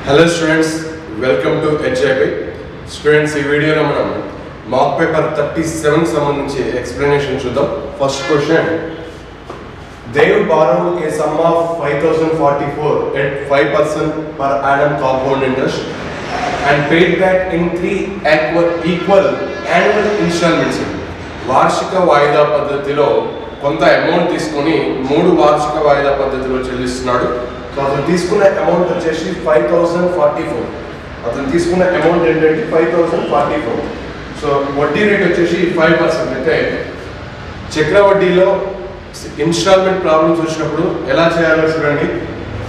Hello students, welcome to HIP. Students, ఈ వీడియోలో మనం మాక్ పేపర్ 37 సంబంధించి ఎక్స్ప్లెనేషన్ చూద్దాం. First question, Dev borrowed a sum of 5044 at 5% per annum compound interest and paid back in 3 equal annual installments. వార్షిక వాయిదా పద్ధతిలో కొంత అమౌంట్ తీసుకొని 3 వార్షిక వాయిదా పద్ధతిలో చెల్లిస్తున్నాడు. సో అతను తీసుకున్న అమౌంట్ వచ్చేసి 5044. అతను తీసుకున్న అమౌంట్ ఏంటంటే 5044. సో వడ్డీ రేట్ వచ్చేసి 5%. అయితే చక్రవడ్డీలో ఇన్స్టాల్మెంట్ ప్రాబ్లమ్స్ వచ్చినప్పుడు ఎలా చేయాలో చూడండి.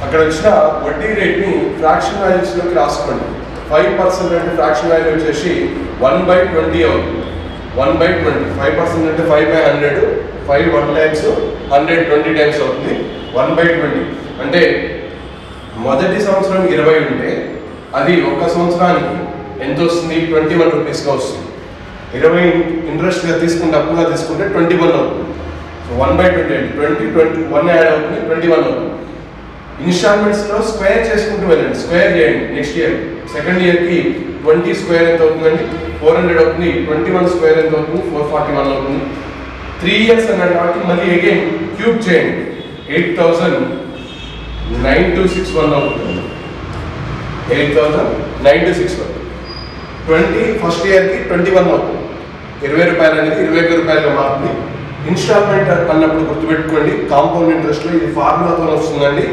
అక్కడ వచ్చిన వడ్డీ రేట్ని ఫ్రాక్షన్ వాల్యూస్లోకి రాసుకోండి. 5% అంటే ఫ్రాక్షన్ వాల్యూ వచ్చేసి 1/20 అవుతుంది. 1/20. 5% అంటే 5/100. 5 1 టైమ్స్ 100 20 టైమ్స్ అవుతుంది. 1/20 అంటే మొదటి సంవత్సరం 20 ఉంటే అది ఒక సంవత్సరానికి ఎంత వస్తుంది? 21 రూపీస్గా వస్తుంది. 20 ఇంట్రెస్ట్గా తీసుకుంటే, అప్పుగా తీసుకుంటే 21 అవుతుంది. సో 1/20 20 21 యాడ్ అవుతుంది, 21 అవుతుంది. ఇన్స్టాల్మెంట్స్లో స్క్వేర్ చేసుకుంటూ వెళ్ళండి. స్క్వేర్ చేయండి. నెక్స్ట్ ఇయర్ సెకండ్ ఇయర్కి 20 స్క్వేర్ ఎంత అవుతుందండి? 400 అవుతుంది. 21 స్క్వేర్ ఎంత అవుతుంది? 441 అవుతుంది. 3 ఇయర్స్ అన్నాడు కాబట్టి మళ్ళీ అగైన్ క్యూబ్ చేయండి. 809261 అవుతుంది. 809261. 20 ఫస్ట్ ఇయర్కి 21 అవుతుంది. 20 రూపాయలు అనేది 21 రూపాయలుగా మారుతుంది. ఇన్స్టాల్మెంట్ అన్నప్పుడు గుర్తుపెట్టుకోండి, కాంపౌండ్ ఇంట్రెస్ట్లో ఇది ఫార్ములాతో వస్తుందండి.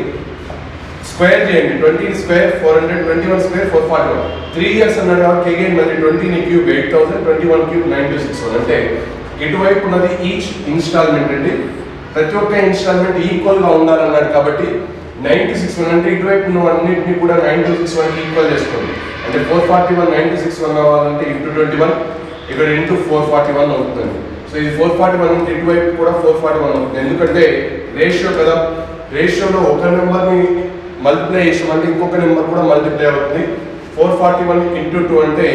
స్క్వేర్ చేయండి. 20 స్క్వేర్ 400, 21 స్క్వేర్ 441. 3 ఇయర్స్ అన్నాడు కాబట్టి అగైన్ మళ్ళీ 20 క్యూబ్ 8000, 21 క్యూబ్ 9261. అంటే ఇటువైపు ఉన్నది ఈచ్ ఇన్స్టాల్మెంట్ అండి. ప్రతి ఒక్క ఇన్స్టాల్మెంట్ ఈక్వల్గా ఉండాలన్నాడు కాబట్టి 96 అంటే ఇటువైపు ఉన్న అన్నింటినీ కూడా 9261కి ఈక్వల్ చేసుకోండి. అంటే 441 96 కావాలంటే ఇంటూ 21, ఇక్కడ ఇంటూ 441 అవుతుందండి. సో ఇది 441 అంటే ఇటువైపు కూడా 441 అవుతుంది. ఎందుకంటే రేషియో కదా, రేషియోలో ఒక నెంబర్ని మల్టిప్లై చేసామంటే ఇంకొక నెంబర్ కూడా మల్టిప్లై అవుతుంది. 441 ఇంటూ 2 అంటే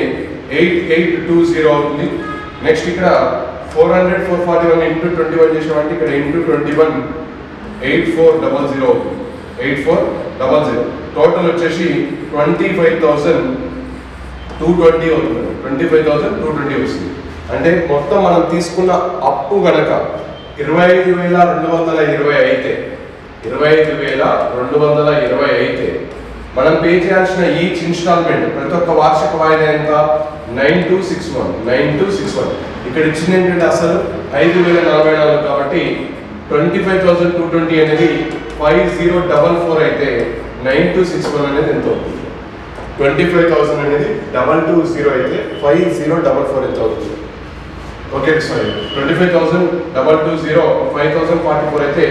8820 అవుతుంది. నెక్స్ట్ ఇక్కడ 400 441 ఇంటూ 21 చేసామంటే ఇక్కడ ఇంటూ 21 8400 అవుతుంది. 8400. టోటల్ వచ్చేసి 25,220 అవుతుంది. 25,220 వస్తుంది. అంటే మొత్తం మనం తీసుకున్న అప్పు గనక 25,220 అయితే 25,220 అయితే మనం పే చేయాల్సిన ఈచ్ ఇన్స్టాల్మెంట్ ప్రతి ఒక్క వార్షిక వాయిదా ఎంత? 9261. ఇక్కడ ఇచ్చింది ఏంటంటే అసలు 5,044 కాబట్టి 25,220 అనేది 5044 అయితే 9261 అనేది ఎంత అవుతుంది? 25,000 అనేది 220 అయితే 5044 ఎంత అవుతుంది? ఓకే సారీ, 25,220 5044 అయితే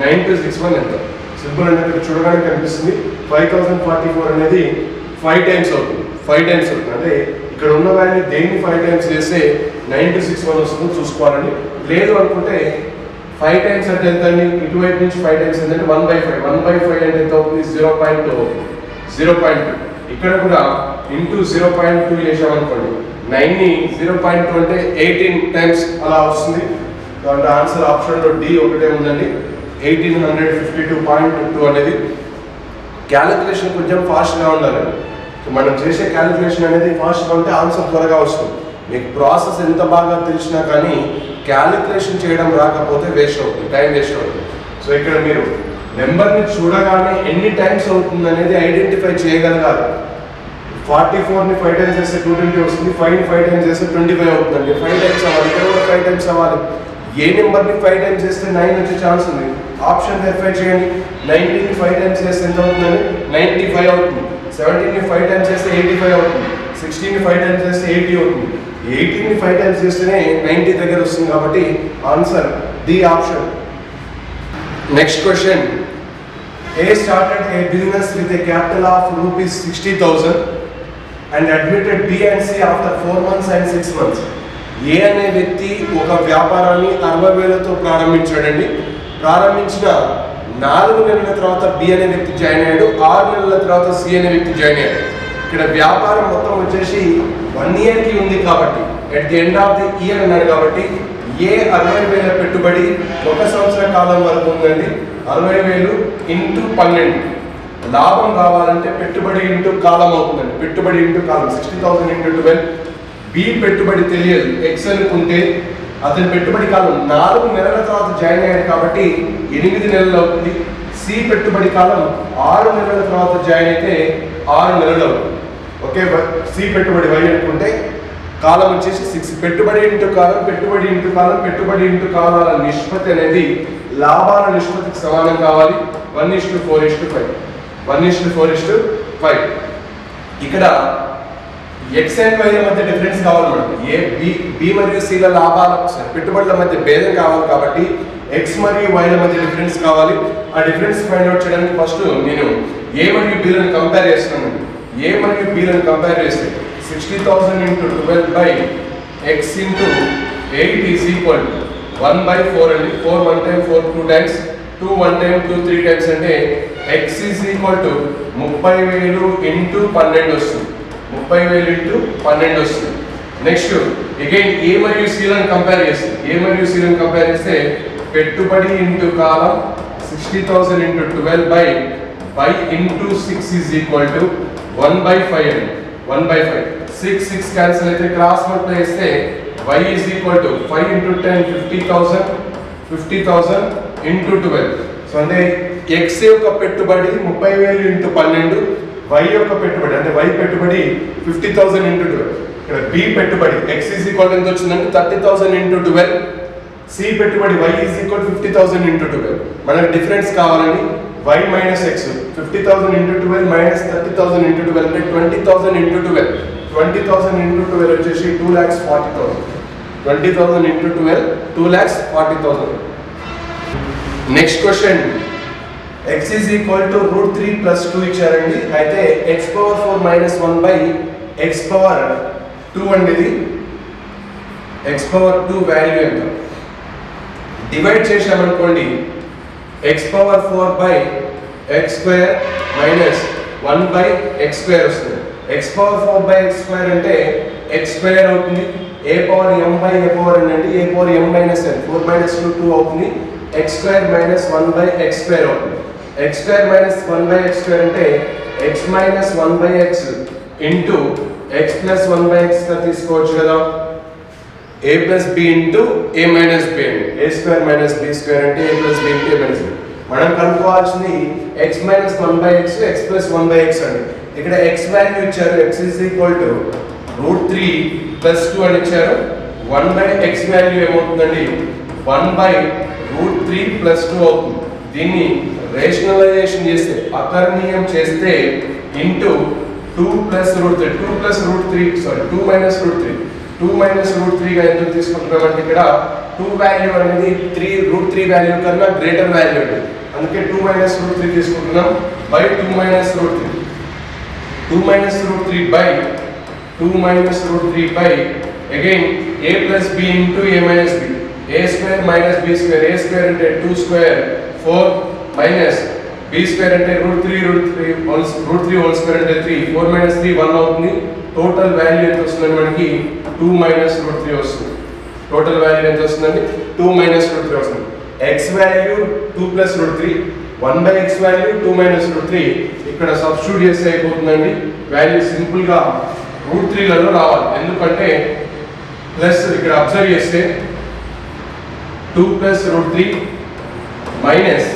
9261 ఎంత? సింపుల్ అంటే ఇక్కడ చూడగానే కనిపిస్తుంది. 5044 అనేది 5 టైమ్స్ అవుతుంది. 5 టైమ్స్ అవుతుంది అంటే ఇక్కడ ఉన్న వాల్యూ దేన్ని 5 టైమ్స్ చేస్తే 9261 వస్తుందో చూసుకోవాలండి. లేదు అనుకుంటే 5 టైమ్స్ అంటే ఎంత అండి? ఇటువైపు నుంచి 5 టైమ్స్ ఏంటంటే 1/5. 1/5 అంటే ఎంత అవుతుంది? 0.2 అవుతుంది. 0.2. ఇక్కడ కూడా ఇంటూ 0.2 చేసామనుకోండి, 9ని 0.2 అంటే 18 టైమ్స్ అలా వస్తుంది. దాంట్లో ఆన్సర్ ఆప్షన్లో డి ఒకటే ఉందండి. 1852.2 అనేది. క్యాలిక్యులేషన్ కొంచెం ఫాస్ట్గా ఉండాలండి. మనం చేసే క్యాలిక్యులేషన్ అనేది ఫాస్ట్గా ఉంటే ఆన్సర్ త్వరగా వస్తుంది. మీకు ప్రాసెస్ ఎంత బాగా తెలిసినా కానీ క్యాలిక్యులేషన్ చేయడం రాకపోతే వేస్ట్ అవుతుంది, టైం వేస్ట్ అవుతుంది. సో ఇక్కడ మీరు నెంబర్ని చూడగానే ఎన్ని టైమ్స్ అవుతుంది అనేది ఐడెంటిఫై చేయగలగాలి. 44ని 5 టైమ్స్ చేస్తే 220 వస్తుంది. 5ని 5 టైమ్స్ చేస్తే 25 అవుతుందండి. 5 టైమ్స్ అవ్వాలి. ఇక్కడ కూడా 5 టైమ్స్ అవ్వాలి. ఏ నెంబర్ని 5 టైమ్స్ చేస్తే 9 వచ్చే ఛాన్స్ ఉంది? ఆప్షన్ వెరిఫై చేయండి. 19ని 5 టైమ్స్ చేస్తే ఎంత అవుతుందండి? 95 అవుతుంది. 17ని 5 టైమ్స్ చేస్తే 85 అవుతుంది. 16ని 5 టైమ్స్ చేస్తే 80 అవుతుంది. 18ని 5 టైమ్స్ చేస్తేనే 90 దగ్గర వస్తుంది. కాబట్టి answer D option. Next question, A started a business with a capital of rupees 60,000 and admitted B and C after 4 months and 6 months. ఏ అనే వ్యక్తి ఒక వ్యాపారాన్ని 60,000తో ప్రారంభించాడండి. ప్రారంభించిన 4 నెలల తర్వాత బి అనే వ్యక్తి జాయిన్ అయ్యాడు. 6 నెలల తర్వాత సి అనే వ్యక్తి జాయిన్ అయ్యాడు. ఇక్కడ వ్యాపారం మొత్తం వచ్చేసి 1 ఇయర్కి ఉంది కాబట్టి at the end of the year అన్నాడు కాబట్టి ఏ 60,000 పెట్టుబడి 1 సంవత్సర కాలం వరకు ఉందండి. 60,000 ఇంటూ 12 లాభం కావాలంటే పెట్టుబడి ఇంటూ కాలం అవుతుందండి. పెట్టుబడి ఇంటూ కాలం 60,000 ఇంటూ 12. బి పెట్టుబడి తెలియదు ఎక్స్ అనుకుంటే అతని పెట్టుబడి కాలం 4 నెలల తర్వాత జాయిన్ అయ్యాడు కాబట్టి 8 నెలలు అవుతుంది. సి పెట్టుబడి కాలం 6 నెలల తర్వాత జాయిన్ అయితే 6 నెలలు అవుతుంది. ఓకే, సి పెట్టుబడి వై అనుకుంటే కాలం వచ్చేసి 6. పెట్టుబడి ఇంటూ కాలం, పెట్టుబడి ఇంటూ కాలం, పెట్టుబడి ఇంటూ కాలాల నిష్పత్తి అనేది లాభాల నిష్పత్తికి సమానం కావాలి. 1:4:5. 1:4:5. ఇక్కడ ఎక్స్ అండ్ వైల మధ్య డిఫరెన్స్ కావాలి మనకు. బి మరియు సిల లాభాల పెట్టుబడుల మధ్య భేదం కావాలి కాబట్టి ఎక్స్ మరియు వైల మధ్య డిఫరెన్స్ కావాలి. ఆ డిఫరెన్స్ ఫైండ్ అవుట్ చేయడానికి ఫస్ట్ నేను ఏ మరియు బిలను కంపేర్ చేస్తున్నాను. ఏ మరియు బిలను కంపేర్ చేస్తే 60,000 into 12 by X into 8 is equal 1/4 అండి. 4 1 టైమ్, 4 2 టైమ్స్, 2 1 టైమ్, 2 3 టైమ్స్ అంటే X is equal to 30,000 into 12 వస్తుంది. 30,000 ఇంటూ 12 వస్తుంది. నెక్స్ట్ అగైన్ ఏ మరియు సిలను కంపేర్ చేస్తే పెట్టుబడి into column 60,000 into 12 by into 6 is equal to 1/5 అండి. 1/5. 6 6 క్యాన్సిల్ అయితే క్రాస్ మల్టిప్లై చేస్తే y is equal to 5 into 10 50,000 into 12. So అంటే x యొక్క పెట్టుబడి 30,000 ఇంటూ 12, y యొక్క పెట్టుబడి అంటే y పెట్టుబడి 50,000 ఇంటూ 12. ఇక్కడ b పెట్టుబడి x ఈజ్ ఈక్వల్ ఎంత వచ్చిందంటే 30,000 ఇంటూ 12. c పెట్టుబడి y ఈజ్ ఈక్వల్ 50,000 ఇంటూ 12. మనకు డిఫరెన్స్ కావాలని y minus x 50,000 into 12 minus 30,000 into 12 అంటే 20,000 ఇంటూ 12. 20,000 ఇంటూ 12 వచ్చేసి 2,40,000. 20,000 into 12 2,40,000. Next question x is equal to √3 plus 2 ఇచ్చారండి. అయితే x⁴ మైనస్ 1 బై x⁴2 అండి. ఇది x⁴2 వాల్యూ ఎంత డివైడ్ చేసామనుకోండి x⁴ by x² minus 1 by x² వస్తుంది. x⁴ బై x² అంటే x² అవుతుంది. a⁴m బై a⁴n అండి. a⁴m మైనస్ n 4 మైనస్ 2 2 అవుతుంది. x² మైనస్ 1 బై x² అవుతుంది. x² మైనస్ 1 బై x² అంటే x minus 1 by x into x plus 1 by x గా తీసుకోవచ్చు కదా. a plus b into a minus b అండి. a² minus b² అంటే a plus b into a minus b. మనం కనుక్కోవాల్సింది x minus 1 by x, x plus 1 by x అండి. ఇక్కడ x value ఇచ్చారు. x is equal to √3 plus 2 అని ఇచ్చారు. 1 by x value ఏమవుతుందండి 1 by √3 plus 2 అవుతుంది. దీన్ని రేషనలైజేషన్ చేస్తే అకర్ణీయం చేస్తే ఇంటూ 2 ప్లస్ √3 2 మైనస్ √3 గా ఎందుకు తీసుకుంటున్నామంటే ఇక్కడ 2 వాల్యూ అనేది √3 వాల్యూ కన్నా గ్రేటర్ వాల్యూ అండి. అందుకే 2 మైనస్ √3 తీసుకుంటున్నాం by 2 minus √3 by again a plus b into a minus b. a² minus b². a² అంటే 2² 4 మైనస్ b² అంటే √3 హోల్ స్క్వేర్ అంటే 3 4 మైనస్ 3 1 అవుతుంది. టోటల్ వాల్యూ ఎంత వస్తుందండి మనకి 2 మైనస్ √3 వస్తుంది. టోటల్ వాల్యూ ఎంత వస్తుందండి 2 మైనస్ √3 వస్తుంది. x value 2 plus √3 1 by x value 2 minus √3 ఇక్కడ సబ్స్టిట్యూట్ చేస్తే అయిపోతుందండి. వాల్యూ సింపుల్ గా √3 లలో రావాలి. ఎందుకంటే ప్లస్ ఇక్కడ అబ్జర్వ్ చేస్తే 2 ప్లస్ √3 మైనస్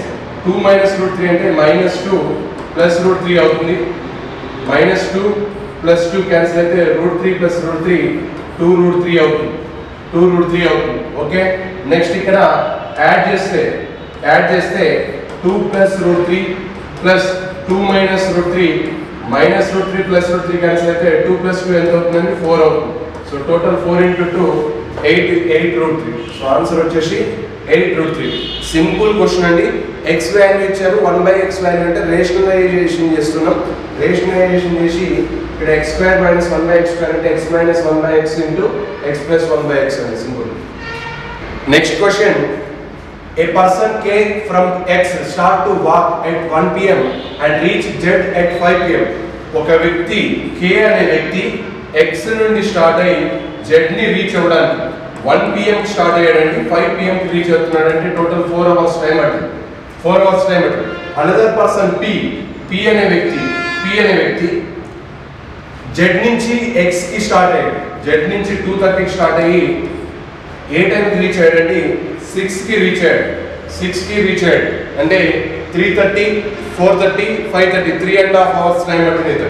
2 మైనస్ √3 అంటే మైనస్ 2 ప్లస్ √3 అవుతుంది. మైనస్ 2 ప్లస్ 2 క్యాన్సిల్ అయితే √3 ప్లస్ √3 2√3 అవుతుంది. ఓకే, నెక్స్ట్ ఇక్కడ యాడ్ చేస్తే 2 plus √3 plus 2 minus √3 minus √3 plus √3 cancel అయితే 2 ప్లస్ 2 ఎంత అవుతుందండి 4 అవుతుంది. So total 4 into 2 8 √3. So answer వచ్చేసి 8 √3. సింపుల్ క్వశ్చన్ అండి. x వాల్యూ ఇచ్చారు. 1 బై x వాల్యూ అంటే రేషనలైజేషన్ చేస్తున్నాం. రేషనలైజేషన్ చేసి ఇక్కడ x² మైనస్ 1 బై x² అంటే x minus 1 by x into x plus 1 by x అని simple. Next question A person K from X start to walk at 1 p.m. and reach Z at 5 p.m. ఒక వ్యక్తి K అనే వ్యక్తి X నుండి start అయ్యి Z ని reach అవ్వడానికి 1 p.m. Start అయ్యాడండి. 5 p.m. కి రీచ్ అవుతున్నాడంటే టోటల్ 4 అవర్స్ టైం అంటే 4 అవర్స్ టైం అంటే. అనదర్ పర్సన్ P పి అనే వ్యక్తి జెడ్ నుంచి ఎక్స్కి స్టార్ట్ అయ్యాడు. జెడ్ నుంచి 2:30కి స్టార్ట్ అయ్యి ఏ టైంకి రీచ్ అయ్యాడండి? 6కి రీచ్ అయ్యాడు. అంటే 3:30, 4:30, 5:30 3.5 hours టైం పట్టింది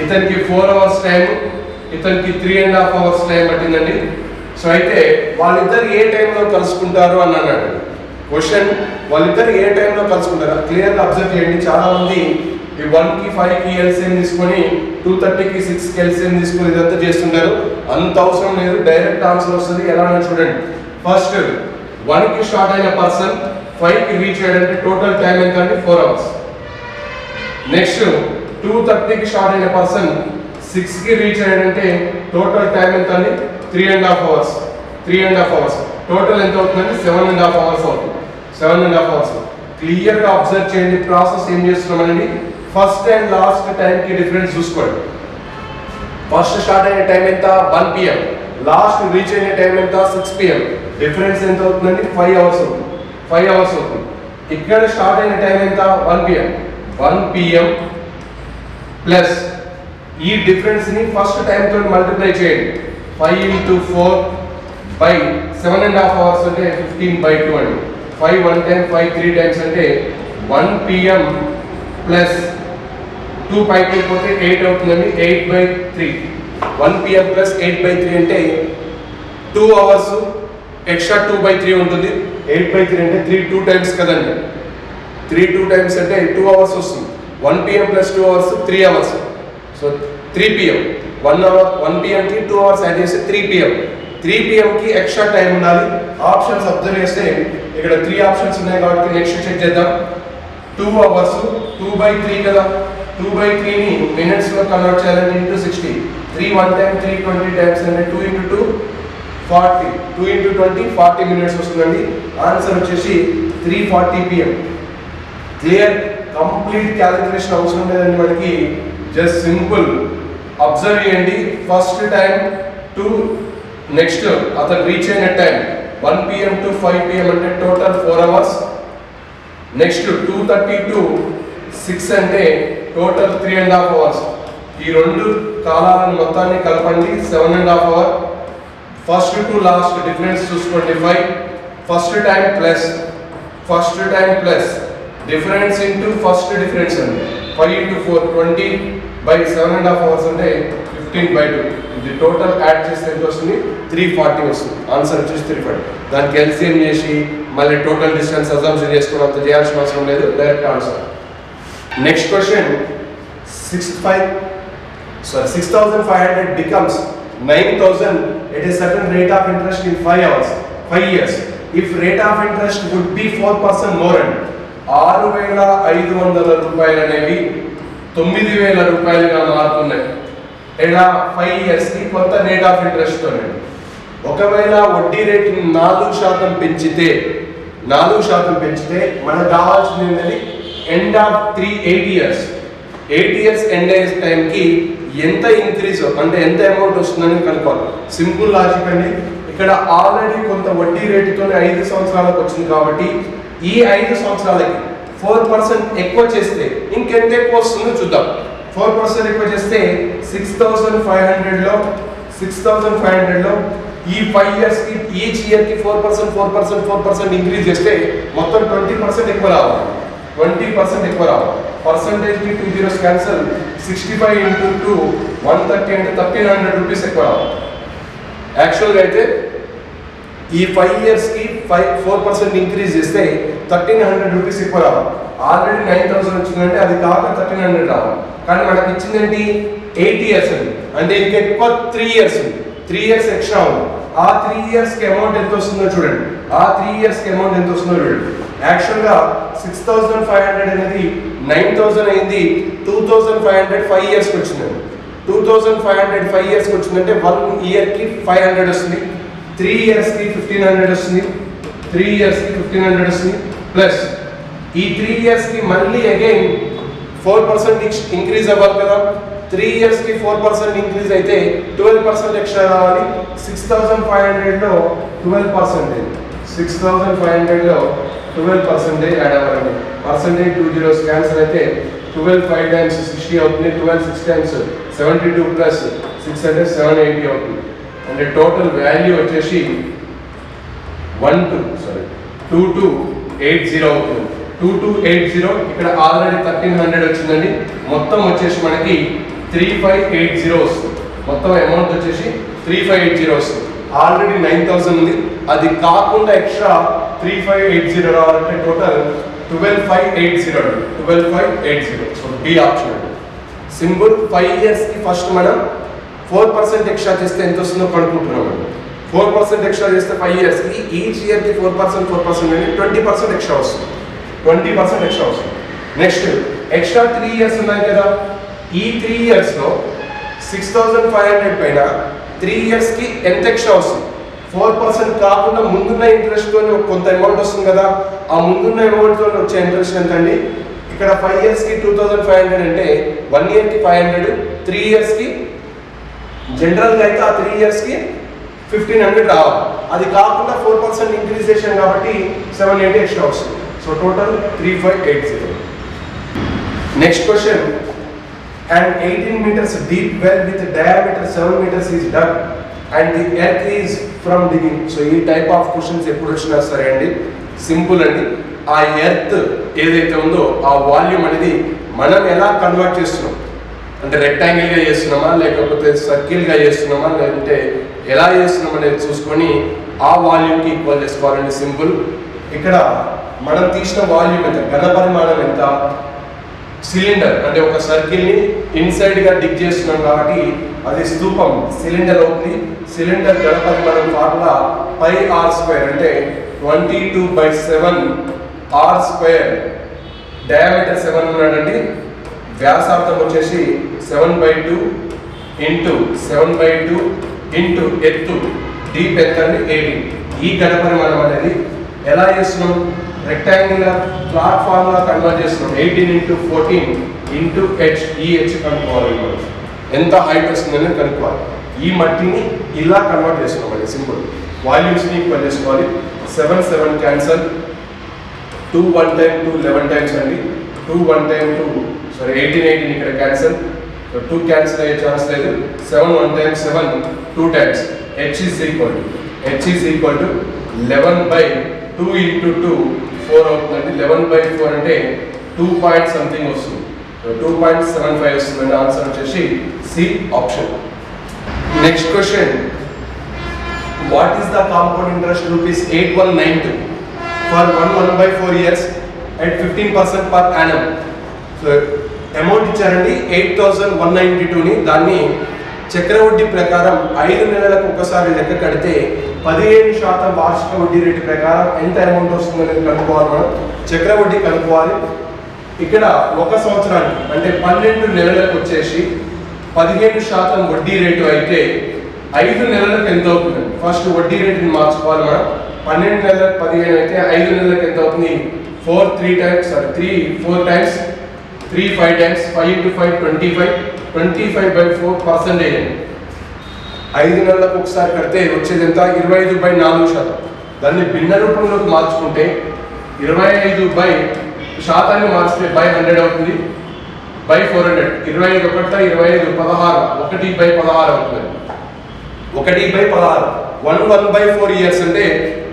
ఇతనికి 4 hours టైం, ఇతనికి 3.5 hours టైం పట్టిందండి. సో అయితే వాళ్ళిద్దరు ఏ టైంలో కలుసుకుంటారు అని అన్నాడు క్వశ్చన్. వాళ్ళిద్దరు ఏ టైంలో కలుసుకుంటారు క్లియర్గా అబ్జర్వ్ చేయండి. చాలా మంది ఈ 1కి 5కి ఎల్సిఎం తీసుకొని 2:30కి 6కి ఎల్సిఎం తీసుకొని ఇదంతా చేస్తుంటారు. అంత అవసరం లేదు, డైరెక్ట్ ఆన్సర్ వస్తుంది. ఎలా చూడండి. ఫస్ట్ 1కి స్టార్ట్ అయిన పర్సన్ 5కి రీచ్ అయ్యాడంటే టోటల్ టైం ఎంత అండి? 4 hours. నెక్స్ట్ 2:30కి స్టార్ట్ అయిన పర్సన్ 6కి రీచ్ అయ్యాడంటే టోటల్ టైం ఎంత అండి? 3.5 hours. టోటల్ ఎంత అవుతుందండి? 7.5 hours అవుతుంది. 7.5 hours. క్లియర్గా అబ్జర్వ్ చేయండి ప్రాసెస్ ఏం చేస్తున్నామనండి. ఫస్ట్ అండ్ లాస్ట్ టైంకి డిఫరెన్స్ చూసుకోండి. ఫస్ట్ స్టార్ట్ అయిన టైం ఎంత? 1 PM. లాస్ట్ రీచ్ అయిన టైం ఎంత? 6 PM. డిఫరెన్స్ ఎంత అవుతుందండి? 5 hours అవుతుంది. ఇక్కడ స్టార్ట్ అయిన టైం ఎంత? 1 PM ప్లస్ ఈ డిఫరెన్స్ ని ఫస్ట్ టైం తో మల్టిప్లై చేయండి. 5 into 4 by 7.5 hours అంటే 15/2 అండి. 5 1 time 5 3 times అంటే 1 PM ప్లస్ 2 పైకి వెళ్ళిపోతే 8 అవుతుందండి. 8/3. 1 PM ప్లస్ 8/3 అంటే 2 hours ఎక్స్ట్రా 2/3 ఉంటుంది. 8/3 అంటే 3 2 times కదండి. 3 2 times అంటే 2 hours వస్తుంది. 1 PM plus 2 hours 3 hours. So 3 PM. 1 PM కి 2 hours యాడ్ చేస్తే 3 PM. 3 PM కి ఎక్స్ట్రా టైం ఉండాలి. ఆప్షన్స్ అబ్జర్వ్ చేస్తే ఇక్కడ 3 ఆప్షన్స్ ఉన్నాయి కాబట్టి నెక్స్ట్ చెక్ చేద్దాం. 2 hours 2/3 కదా. 2/3 ని మినిట్స్ లో కన్వర్ట్ చేయాలంటే ఇంటూ 60. 3 1 time 3 20 times అంటే 2 into 2 40. 2 into 20 40 minutes వస్తుందండి. ఆన్సర్ వచ్చేసి 3:40 PM. క్లియర్. కంప్లీట్ క్యాలిక్యులేషన్ అవసరం లేదండి మనకి. జస్ట్ సింపుల్ అబ్జర్వ్ చేయండి. ఫస్ట్ టైం టు నెక్స్ట్ అతను రీచ్ అయిన టైం 1 PM to 5 PM అంటే టోటల్ 4 hours. నెక్స్ట్ 2:30 to 6 అంటే టోటల్ 3.5 hours. ఈ రెండు కాలాలను మొత్తాన్ని కలపండి. 7.5 hours. First to last difference చూసుకోండి. 5 first time plus difference into first difference అండి. 5 into 4 20/7.5 hours అంటే 15/2. ఇది టోటల్ యాడ్ చేస్తే ఎంత వస్తుంది? 340 వస్తుంది. ఆన్సర్ వచ్చేసి 340. దానికి ఎల్సిఎం చేసి మళ్ళీ టోటల్ డిస్టెన్స్ అజంప్షన్ చేసుకుని అంత చేయాల్సిన అవసరం లేదు. Direct answer. Next question 6,500 becomes 9,000 at a certain rate of interest in 5 years. If rate of interest would be 4% more and 6,500 రూపాయలు అనేవి 9,000 రూపాయలుగా మారుతున్నాయి. ఇలా 5 years కి కొత్త రేట్ ఆఫ్ ఇంట్రెస్ట్ తోనే. ఒకవేళ వడ్డీ రేటుని 4% పెంచితే మనకు కావాల్సింది ఏంటంటే ఎండ్ ఆఫ్ 8 years ఎండ్ అయ్యే టైంకి ఎంత ఇంక్రీజ్ అంటే ఎంత అమౌంట్ వస్తుందని కనుక్కోవాలి. సింపుల్ లాజిక్ అండి. ఇక్కడ ఆల్రెడీ కొంత వడ్డీ రేటుతోనే 5 సంవత్సరాలకు వచ్చింది కాబట్టి ఈ 5 సంవత్సరాలకి 4% ఎక్కువ చేస్తే ఇంకెంత ఎక్కువ వస్తుందో చూద్దాం. 4% ఎక్కువ చేస్తే 6,500లో ఈ 5 years కి ఈచ్ ఇయర్ కి 4% ఇంక్రీజ్ చేస్తే మొత్తం 20% ఎక్కువ రావాలి. 20% ఎక్కువ రావాలి. పర్సంటేజ్ కి 2 zeros క్యాన్సల్. 65 into 2 130 అంటే 1,300 రూపీస్ ఎక్కువ రావాలి. యాక్చువల్గా అయితే ఈ 5 years కి 4% ఇంక్రీజ్ చేస్తే 1,300 రూపీస్ ఎక్కువ రావాలి. ఆల్రెడీ 9,000 వచ్చిందంటే అది కాక 1,300 రావాలి. కానీ మనకి ఇచ్చింది ఏంటి? 8 years ఉంది. అంటే ఇంకా ఎక్కువ 3 years ఉంది. 3 years ఎక్స్ట్రా ఉంది. ఆ 3 years కి అమౌంట్ ఎంత వస్తుందో చూడండి. యాక్చువల్గా 6,500 అనేది 9,000 అయింది. 2,500 5 years కి వచ్చిందండి. 2,500 5 years కి వచ్చిందంటే 1 year కి 500 వస్తుంది. 3 years కి 1,500 వస్తుంది. 3 years కి 1,500 వస్తుంది. ప్లస్ ఈ 3 years కి మళ్ళీ అగైన్ 4% ఇంక్రీజ్ అవ్వాలి కదా. 3 years కి 4% ఇంక్రీజ్ అయితే 12% ఎక్స్ట్రా రావాలి. 6,500లో 12%. 6,500లో 12% యాడ్ అవ్వాలండి. పర్సంటేజ్ 2 zeros క్యాన్సిల్ అయితే 12 5 times 60 అవుతుంది, 12 6 times 72 ప్లస్ 6 అంటే 780 అవుతుంది. అంటే టోటల్ వాల్యూ వచ్చేసి 2280 అవుతుంది. 2280 ఇక్కడ ఆల్రెడీ 1300 వచ్చిందండి. మొత్తం వచ్చేసి మనకి 3580 వస్తుంది. మొత్తం అమౌంట్ వచ్చేసి 3580 వస్తుంది. ఆల్రెడీ 9000 ఉంది, అది కాకుండా ఎక్స్ట్రా 3580 రావాలంటే టోటల్ 12580. సో బి ఆప్షన్ అండి. సింపుల్. 5 years కి ఫస్ట్ మనం 4% ఎక్స్ట్రా చేస్తే ఎంత వస్తుందో కనుక్కుంటున్నాం. 4% ఎక్స్ట్రా చేస్తే 5 years కి ఈచ్ ఇయర్ కి 4% అంటే 20% ఎక్స్ట్రా వస్తుంది. 20% ఎక్స్ట్రా వస్తుంది. నెక్స్ట్ ఎక్స్ట్రా 3 years ఉన్నాయి కదా, ఈ 3 years లో 6500 పైన 3 years కి ఎంత ఎక్స్ట్రా వస్తుంది? 4% కాకుండా ముందున్న ఇంట్రెస్ట్ తోనే కొంత అమౌంట్ వస్తుంది కదా, ఆ ముందున్న అమౌంట్ తో వచ్చే ఇంట్రెస్ట్ ఎంత అండి? ఇక్కడ 5 years కి 2500 అంటే 1 year కి 500, 3 years కి జనరల్ గా అయితే ఆ 3 years కి 1500 రావాలి. అది కాకుండా 4% ఇంక్రీజేషన్ కాబట్టి 780 ఎక్స్ట్రా వస్తుంది. So total 3580. Next question. An 18 meters deep well with diameter 7 meters is dug and the earth is from digging. So ఈ టైప్ ఆఫ్ క్వశ్చన్స్ ఎప్పుడు వచ్చినా సరే అండి, సింపుల్ అండి. ఆ ఎర్త్ ఏదైతే ఉందో ఆ వాల్యూమ్ అనేది మనం ఎలా కన్వర్ట్ చేస్తున్నాం అంటే రెక్టాంగిల్గా చేస్తున్నామా లేకపోతే సర్కిల్గా చేస్తున్నామా లేదంటే ఎలా చేస్తున్నాం అనేది చూసుకొని ఆ వాల్యూమ్కి ఈక్వల్ చేసుకోవాలండి. సింపుల్. ఇక్కడ మనం తీసిన వాల్యూమ్ ఎంత, ఘన పరిమాణం ఎంత, సిలిండర్ అంటే ఒక సర్కిల్ని ఇన్సైడ్గా డిగ్ చేస్తున్నాం కాబట్టి అది స్తూపం సిలిండర్ అవుతుంది. సిలిండర్ ఘన పరిమాణం ఫార్ములా πr² అంటే 22/7 r². డయామీటర్ 7 ఉన్నాడండి, వ్యాసార్థం వచ్చేసి 7/2 ఇంటూ 7/2 ఇంటూ ఎత్తు డీప్ ఎంత అండి 18. ఈ ఘన పరిమాణం అనేది ఎలా చేస్తున్నాం? రెక్టాంగులర్ ప్లాట్ఫామ్గా కన్వర్ట్ చేస్తున్నాం. 18 × 14 ఇంటూ హెచ్. ఈ హెచ్ కనుక్కోవాలి, మనం ఎంత హైట్ వస్తుందని కనుక్కోవాలి. ఈ మట్టిని ఇలా కన్వర్ట్ చేస్తున్నాం అండి. సింపుల్. వాల్యూమ్స్ని ఈక్వల్ చేసుకోవాలి. 7 7 క్యాన్సల్, 2 1 time 2 11 times అండి, 2 1 time 2 సారీ 18 ఇక్కడ క్యాన్సల్, 2 క్యాన్సల్ అయ్యే ఛాన్స్ లేదు. 7 1 time 7 2 times. h is equal to 11/2 into 2 4 అవుతుందండి. 11/4 అంటే 2 point something వస్తుంది. 2.75 వస్తుందండి. ఆన్సర్ వచ్చేసి C option. Next question. What is the compound interest ₹8192 for 1/4 years at 15% per annum? So amount ఇచ్చారండి 8192ని. దాన్ని చక్రవడ్డీ ప్రకారం 5 నెలలకు ఒకసారి లెక్క కడితే 17% వార్షిక వడ్డీ రేటు ప్రకారం ఎంత అమౌంట్ వస్తుంది అనేది కనుక్కోవాలి. మనం చక్రవడ్డీ కనుక్కోవాలి. ఇక్కడ 1 సంవత్సరానికి అంటే 12 నెలలకు వచ్చేసి 15% వడ్డీ రేటు అయితే 5 నెలలకు ఎంత అవుతుంది? ఫస్ట్ వడ్డీ రేటుని మార్చుకోవాలి మనం. 12 నెలలకు 15 అయితే 5 నెలలకు ఎంత అవుతుంది? 4 times 3 5 times 5 × 5 25. 25/4%. 5 నెలలకు ఒకసారి కడితే వచ్చేది ఎంత? 25/4%. దాన్ని భిన్న రూపంలోకి మార్చుకుంటే 25% మార్చితే 100 అవుతుంది. 400 25 1 25 16 1/16 అవుతుంది. 1/16. 1/4 years అంటే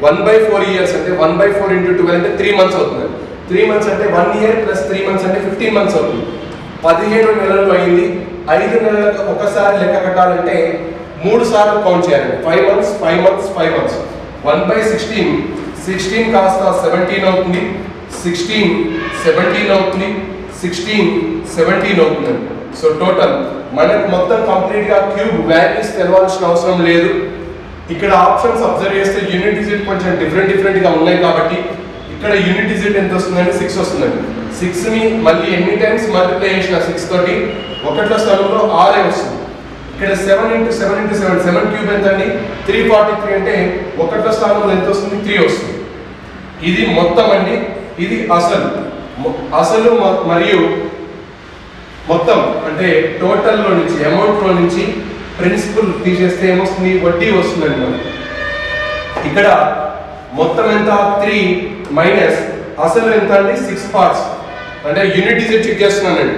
1/4 years అంటే 1/4 × 12 అంటే 3 months అవుతుంది. 3 months అంటే 1 year + 3 months అంటే 15 months అవుతుంది. 15 నెలలు అయింది. 5 నెలలకు ఒకసారి లెక్క కట్టాలంటే 3 సార్లు కౌంట్ చేయాలండి. 5 months 5 months 5 months. 1/16 16 కాస్త 17 అవుతుంది. 16 17 అవుతుంది. 16 17 అవుతుంది. సో టోటల్ మనకు మొత్తం కంప్లీట్గా క్యూబ్ వాల్యూస్ తెలవాల్సిన అవసరం లేదు. ఇక్కడ ఆప్షన్స్ అబ్జర్వ్ చేస్తే యూనిట్ డిజిట్ కొంచెం డిఫరెంట్గా ఉన్నాయి కాబట్టి ఇక్కడ యూనిట్ డిజిట్ ఎంత వస్తుందండి? 6 వస్తుందండి. 6ని మళ్ళీ ఎన్ని టైమ్స్ మల్టిప్లై చేసిన 6 తోటి ఒకట్ల స్థలంలో 6 వస్తుంది. ఇక్కడ 7 × 7 × 7 7 క్యూబ్ ఎంత అండి? 343 అంటే ఒకట్ల స్థానంలో ఎంత వస్తుంది? 3 వస్తుంది. ఇది మొత్తం అండి. ఇది అసలు మరియు మొత్తం అంటే టోటల్లో నుంచి అమౌంట్లో నుంచి ప్రిన్సిపల్ తీసేస్తే ఏమొస్తుంది? వడ్డీ వస్తుందండి. మనం ఇక్కడ మొత్తం ఎంత? 3 మైనస్ అసలు ఎంత అండి? 6 parts అంటే యూనిట్ డిజిట్ చెక్ చేస్తున్నానండి.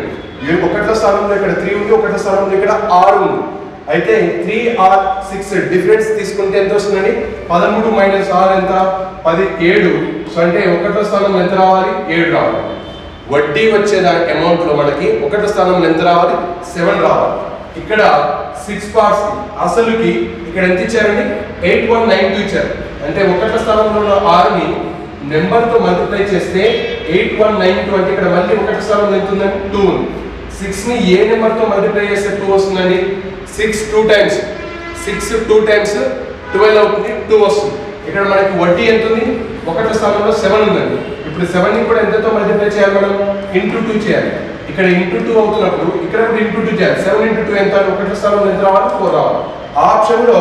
ఒకటో స్థానంలో ఇక్కడ 3 ఉంది, ఒకటో స్థానంలో ఇక్కడ 6 ఉంది. అయితే 3 or 6 డిఫరెన్స్ తీసుకుంటే ఎంత వస్తుందండి? 13 - 6 ఎంత? 17. సో అంటే ఒకటో స్థానంలో ఎంత రావాలి? 7 రావాలి. వడ్డీ వచ్చే అమౌంట్ లో మనకి ఒకటో స్థానంలో ఎంత రావాలి? 7 రావాలి. ఇక్కడ 6 parts అసలుకి ఇక్కడ ఎంత ఇచ్చారండి? 8192 ఇచ్చారు. అంటే ఒకటో స్థానంలో ఉన్న 6ని నెంబర్ తో మల్టిప్లై చేస్తే 8192 అంటే ఇక్కడ మళ్ళీ ఒకటో స్థానంలో ఎంత ఉందండి? 2 ఉంది. 6 ని ఏ నెంబర్ తో మల్టిప్లై చేస్తే 2 వస్తుందండి? 6 2 times 12 అవుతుంది, 2 వస్తుంది. ఇక్కడ మనకి వడ్డీ ఎంత ఉంది? ఒకటో స్థానంలో 7 ఉందండి. ఇప్పుడు 7 ని కూడా ఎంతతో మల్టిప్లై చేయాలి? మనం ఇంటూ 2 చేయాలి. ఇక్కడ ఇంటూ 2 అవుతున్నప్పుడు ఇక్కడ కూడా ఇంటూ 2 చేయాలి. 7 × 2 ఎంత? ఒకటో స్థానంలో ఎంత రావాలి? 4 రావాలి. ఆ ఆప్షన్ లో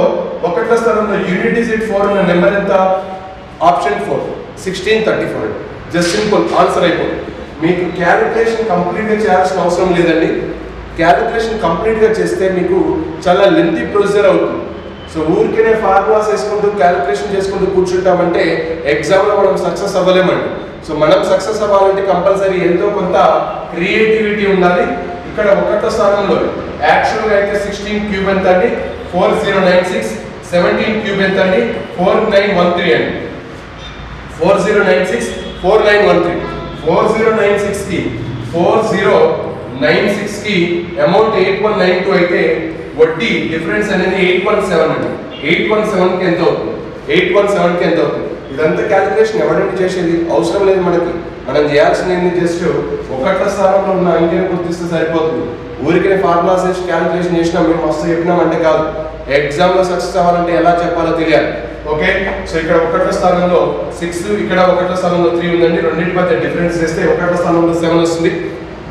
ఒకటో స్థానంలో యూనిట్ డిజిట్ 4 ఉన్న నెంబర్ ఎంత? ఆప్షన్ 4 1634. జస్ట్ సింపుల్ ఆన్సర్ అయిపోతుంది. మీకు క్యాలిక్యులేషన్ కంప్లీట్ గా చేయాల్సిన అవసరం లేదండి. క్యాలిక్యులేషన్ కంప్లీట్ గా చేస్తే మీకు చాలా లెంతీ ప్రొసీజర్ అవుతుంది. సో ఊరికేనే ఫార్ములాస్ వేసుకుంటూ క్యాలిక్యులేషన్ చేసుకుంటూ కూర్చుంటామంటే ఎగ్జామ్లో మనం సక్సెస్ అవ్వలేమండి. సో మనం సక్సెస్ అవ్వాలంటే కంపల్సరీ ఎంతో కొంత క్రియేటివిటీ ఉండాలి. ఇక్కడ ఒకటో స్థానంలో యాక్చువల్గా అయితే 16 క్యూబ్ ఎంత అండి? 4096. 17 క్యూబ్ ఎంత అండి? 4913 అండి. 4096 4913. 4096 కి అమౌంట్ 8192 అయితే వడ్డీ డిఫరెన్స్ అనేది 817 అండి. 817 కి ఎంత అవుతుంది? 817 కి ఎంత అవుతుంది? ఇదంతా క్యాలిక్యులేషన్ ఎవరండి చేసేది? అవసరం లేదు మనకి. మనం చేయాల్సింది ఏంటి? జస్ట్ ఒకటో స్థానంలో ఉన్న అంకెని గుర్తిస్తే సరిపోతుంది. ఊరికే ఫార్ములాస్ వేసి క్యాలిక్యులేషన్ చేసినా మేము మస్తు చెప్పినామంటే కాదు. ఎగ్జామ్లో సక్సెస్ అవ్వాలంటే ఎలా చెప్పాలో తెలియాలి. ఓకే, సో ఇక్కడ ఒకటో స్థానంలో 6, ఇక్కడ ఒకటో స్థానంలో 3 ఉందండి. రెండింటి మధ్య డిఫరెన్స్ చేస్తే ఒకటో స్థానంలో 7 వస్తుంది.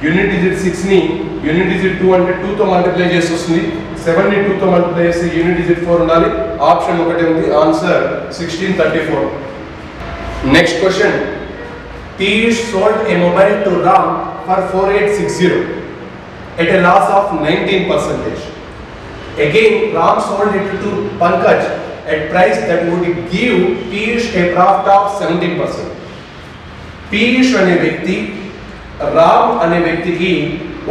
యూనిట్ డిజిట్ 6 ని యూనిట్ డిజిట్ 2 అంటే 2 తో మల్టిప్లై చేసి వస్తుంది. 7 ని 2 తో మల్టిప్లై చేసి యూనిట్ డిజిట్ 4 ఉండాలి. ఆప్షన్ ఒకటే ఉంది. Answer 1634. Next question. Piyush sold a mobile to Ram for 4860 at a loss of 19%. Again, Ram sold it to Pankaj at price that would give Piyush a profit of 17%. Piyush అనే వ్యక్తి రామ్ అనే వ్యక్తికి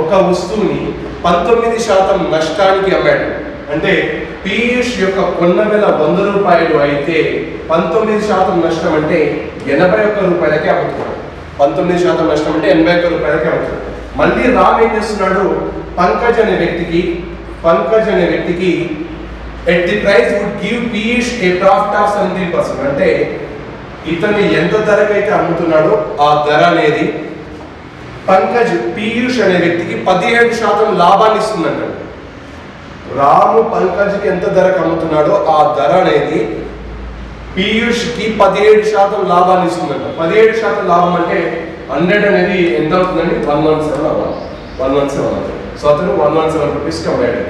ఒక వస్తువుని 19% నష్టానికి అమ్మాడు. అంటే పీయూష్ యొక్క కొన్న వెల 100 రూపాయలు అయితే 19% నష్టం అంటే 81 రూపాయలకి అమ్ముతున్నాడు. 19% నష్టం అంటే 81 రూపాయలకి అమ్ముతున్నాడు. మళ్ళీ రామ్ ఏం చేస్తున్నాడు? పంకజ్ అనే వ్యక్తికి at the price would give Piyush a profit of 17%. అంటే ఇతను ఎంత ధరకైతే అమ్ముతున్నాడో ఆ ధర అనేది పంకజ్ పీయూష్ అనే వ్యక్తికి 17% లాభాన్ని ఇస్తుందంట. రాము పంకజ్కి ఎంత ధరకు అమ్ముతున్నాడో ఆ ధర అనేది పీయూష్కి 17% లాభాన్ని ఇస్తుందంట. 17% లాభం అంటే 100 అనేది ఎంత అవుతుందండి? 117 అవ్వాలి. 117. సో అతను 117 రూపీస్కి అమ్మాడు.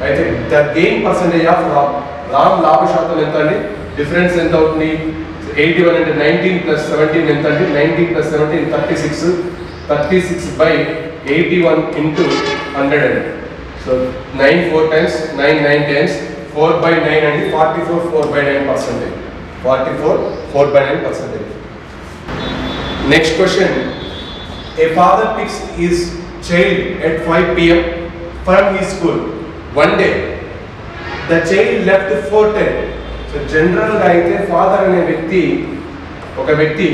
అయితే the gain percentage of Ram లాభ శాతం ఎంత అండి? డిఫరెన్స్ ఎంత అవుతుంది? 81 అంటే 19 + 17 ఎంత అండి? 19 + 17 36. 36/81 into 100 అండి. సో 9 4 times 9 9 times 4/9 అండి. 44 4/9%. 44 4/9%. Next question. A father picks his child at 5 p.m. from his school. One day the child left 4:10. So జనరల్గా అయితే ఫాదర్ అనే ఒక వ్యక్తి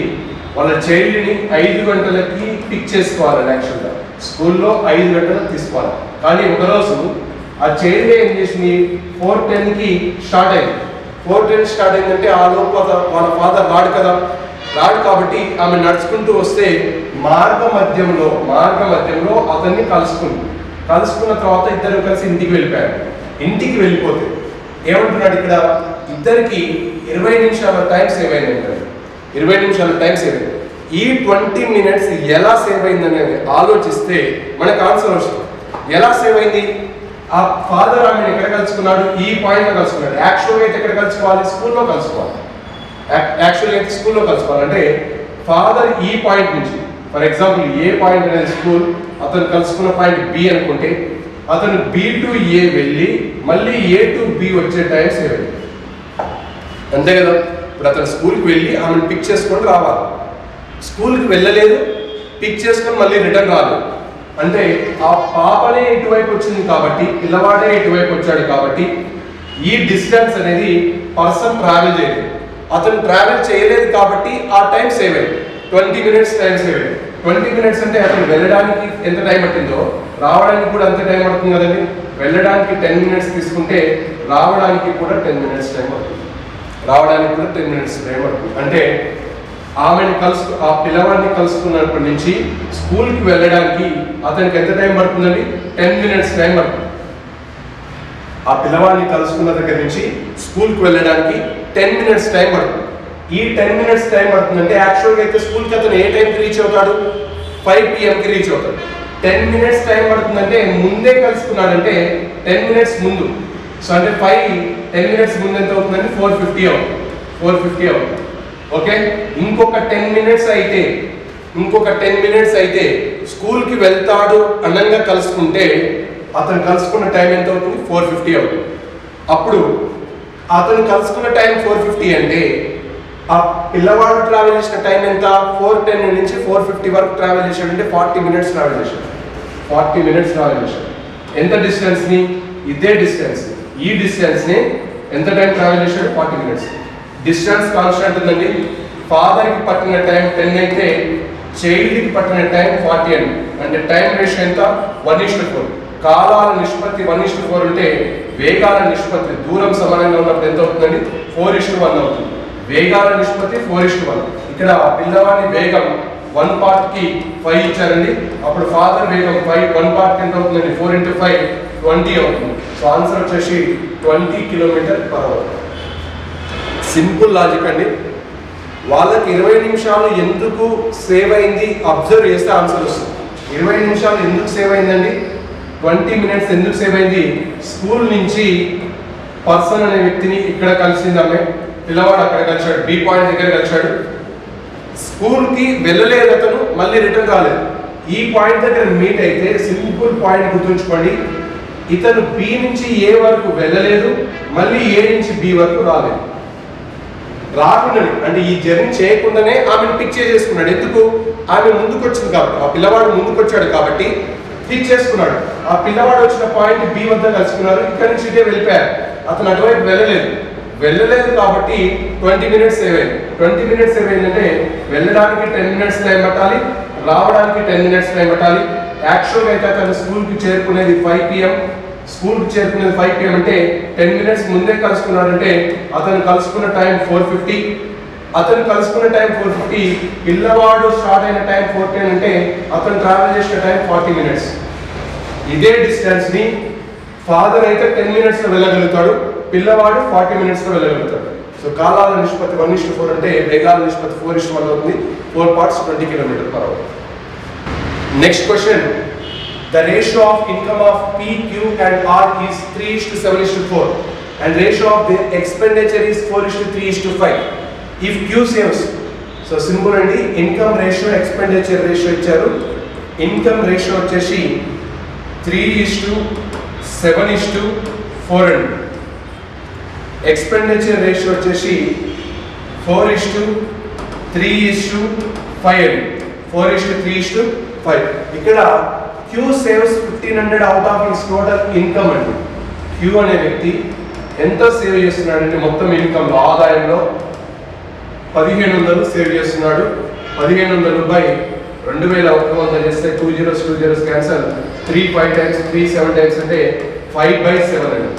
వాళ్ళ చైల్డ్ని 5 గంటలకి పిక్ చేసుకోవాలి. యాక్చువల్గా స్కూల్లో 5 గంటలకు తీసుకోవాలి. కానీ ఒకరోజు ఆ చైల్డ్ ఏం చేసింది? 4:10కి స్టార్ట్ అయింది. 4:10 స్టార్ట్ అయిందంటే ఆ లోపు వాళ్ళ ఫాదర్ రాడు కాబట్టి ఆమె నడుచుకుంటూ వస్తే మార్గ మధ్యంలో అతన్ని కలుసుకున్న తర్వాత ఇద్దరు కలిసి ఇంటికి వెళ్ళిపోయారు. ఇంటికి వెళ్ళిపోతే ఏమంటున్నాడు ఇక్కడ? ఇద్దరికి 20 నిమిషాల టైం సేవ్ అయింది. 20 నిమిషాల టైం సేవ్ అయింది. ఈ 20 minutes ఎలా సేవ్ అయింది అనేది ఆలోచిస్తే మనకు ఆన్సర్ వస్తుంది. ఎలా సేవ్ అయింది? ఆ ఫాదర్ ఆమెను ఎక్కడ కలుసుకున్నాడు? ఈ పాయింట్లో కలుసుకున్నాడు. యాక్చువల్గా అయితే ఎక్కడ కలుసుకోవాలి? స్కూల్లో కలుసుకోవాలి. అంటే ఫాదర్ ఈ పాయింట్ నుంచి, ఫర్ ఎగ్జాంపుల్ ఏ పాయింట్ అనేది స్కూల్, అతను కలుసుకున్న పాయింట్ బి అనుకుంటే అతను B to A వెళ్ళి మళ్ళీ A to B వచ్చే టైం సేవ్ అయింది. అంతే కదా? ఇప్పుడు అతను స్కూల్కి వెళ్ళి ఆమెను పిక్ చేసుకొని రావాలి. స్కూల్కి వెళ్ళలేదు, పిక్ చేసుకొని మళ్ళీ రిటర్న్ రాలేదు. అంటే ఆ పాపనే ఇటువైపు వచ్చింది కాబట్టి, పిల్లవాడే ఇటువైపు వచ్చాడు కాబట్టి ఈ డిస్టెన్స్ అనేది పర్సన్ ట్రావెల్ చేయలేదు. అతను ట్రావెల్ చేయలేదు కాబట్టి ఆ టైం సేవ్ అయింది. 20 minutes టైం సేవ్ అయింది. 20 minutes అంటే అతను వెళ్ళడానికి ఎంత టైం పట్టిందో రావడానికి కూడా అంత టైం పడుతుంది కదండి. వెళ్ళడానికి 10 minutes తీసుకుంటే రావడానికి కూడా 10 minutes టైం పడుతుంది. రావడానికి కూడా 10 minutes టైం పడుతుంది. అంటే ఆమెను ఆ పిల్లవాడిని కలుసుకున్నప్పటి నుంచి స్కూల్కి వెళ్ళడానికి అతనికి ఎంత టైం పడుతుందండి? 10 minutes టైం పడుతుంది. ఆ పిల్లవాడిని కలుసుకున్న దగ్గర నుంచి స్కూల్కి వెళ్ళడానికి 10 minutes టైం పడుతుంది. ఈ 10 minutes టైం పడుతుందంటే యాక్చువల్గా అయితే స్కూల్కి అతను ఏ టైంకి రీచ్ అవుతాడు? 5 PM రీచ్ అవుతాడు. 10 minutes టైం పడుతుందంటే ముందే కలుసుకున్నాడంటే 10 minutes ముందు. సో అంటే 10 minutes ముందు ఎంత అవుతుందంటే 4:50 అవుతుంది. 4:50 అవుతుంది. ఓకే, ఇంకొక 10 minutes అయితే స్కూల్కి వెళ్తాడు అనంగా కలుసుకుంటే అతను కలుసుకున్న టైం ఎంత అవుతుంది? 4:50 అవుతుంది. అప్పుడు అతను కలుసుకున్న టైం 4:50 అంటే ఆ పిల్లవాడు ట్రావెల్ చేసిన టైం ఎంత? 4:10 నుంచి 4:50 వరకు ట్రావెల్ చేశాడంటే 40 minutes ట్రావెల్ చేశాడు. 40 minutes ట్రావెల్ చేశాడు. ఎంత డిస్టెన్స్ని? ఇదే డిస్టెన్స్. ఈ డిస్టెన్స్ని ఎంత టైం ట్రావెల్ చేశాడు? 40 minutes. డిస్టెన్స్ కాన్స్టెంట్ ఉందండి. ఫాదర్కి పట్టిన టైం 10 అయితే చైల్డ్కి పట్టిన టైం 40 అండి. అంటే టైం రేషియో ఎంత? 1:4. కాలాల నిష్పత్తి 1:4 ఉంటే వేగాల నిష్పత్తి దూరం సమానంగా ఉన్నప్పుడు ఎంత అవుతుందండి? 4:1 అవుతుంది. వేగాల నిష్పత్తి 4:1. ఇక్కడ పిల్లవాడి వేగం 1 partకి 5 ఇచ్చారండి. అప్పుడు ఫాదర్ వేగం 1 partకి ఎంత అవుతుందండి? 4 × 5 20 అవుతుంది. సో ఆన్సర్ వచ్చేసి 20 km/h. సింపుల్ లాజిక్ అండి. వాళ్ళకి 20 నిమిషాలు ఎందుకు సేవ్ అయింది అబ్జర్వ్ చేస్తే ఆన్సర్ వస్తుంది. 20 నిమిషాలు ఎందుకు సేవ్ అయిందండి? 20 minutes ఎందుకు సేవ్ అయింది? స్కూల్ నుంచి పర్సన్ అనే వ్యక్తిని ఇక్కడ కలిసింది ఆమె, పిల్లవాడు అక్కడ కలిశాడు, బి పాయింట్ దగ్గర కలిశాడు. స్కూల్కి వెళ్ళలేదు అతను, మళ్ళీ రిటర్న్ రాలేదు. ఈ పాయింట్ దగ్గర మీట్ అయితే సింపుల్ పాయింట్ గుర్తుంచుకోండి, ఇతను బి నుంచి ఏ వరకు వెళ్ళలేదు, మళ్ళీ ఏ నుంచి బి వరకు రాలేదు. రాకుండానే అంటే ఈ జర్నీ చేయకుండానే ఆమెను పిక్ చేసుకున్నాడు. ఎందుకు? ఆమె ముందుకు వచ్చింది కాబట్టి, ఆ పిల్లవాడు ముందుకు వచ్చాడు కాబట్టి పిక్ చేసుకున్నాడు. ఆ పిల్లవాడు వచ్చిన పాయింట్ బి వద్ద కలుసుకున్నారు. ఇక్కడ నుంచి ఇదే వెళ్ళిపోయారు. అతను అటువైపు వెళ్ళలేదు కాబట్టి 20 minutes సేవ్ అయింది. 20 minutes సేవ్ అయిందంటే వెళ్ళడానికి 10 minutes టైం పట్టాలి, రావడానికి 10 minutes టైం పట్టాలి. యాక్చువల్గా అయితే అతను స్కూల్కి చేరుకునేది 5 PM. స్కూల్కి చేరుకునేది 5 PM అంటే 10 minutes ముందే కలుసుకున్నాడంటే అతను కలుసుకున్న టైం 4:50. అతను కలుసుకున్న టైం 4:50, పిల్లవాడు స్టార్ట్ అయిన టైం 4:10 అంటే అతను ట్రావెల్ చేసిన టైం 40 minutes. ఇదే డిస్టెన్స్ని ఫాదర్ అయితే 10 minutesలో వెళ్ళగలుగుతాడు, పిల్లవాడు 40 minutesలో వెళ్ళగలుగుతాడు. సో కాలాల నిష్పత్తి 1:4 అంటే వేగాల నిష్పత్తి 4:1 అవుతుంది. 4 parts 20 km/h. Next question, the ratio of income of P, Q and R is 3:7:4 and ratio of the expenditure is 4:3:5. If Q saves, so simple అండి, ఇన్కమ్ రేషియో ఎక్స్పెండిచర్ రేషియో ఇచ్చారు. Income ratio వచ్చేసి 3:7:4 అండి. Expenditure ratio వచ్చేసి 4:3:5 అండి. 4:3:5. ఇక్కడ Q saves 1500 out of his total income అండి. Q అనే వ్యక్తి ఎంత సేవ్ చేస్తున్నాడంటే మొత్తం ఇన్కమ్ ఆదాయంలో 1500 సేవ్ చేస్తున్నాడు. 1500 బై 2100 చేస్తే 2 zeros క్యాన్సల్, 3 5 times 3 7 times అంటే 5/7 అండి.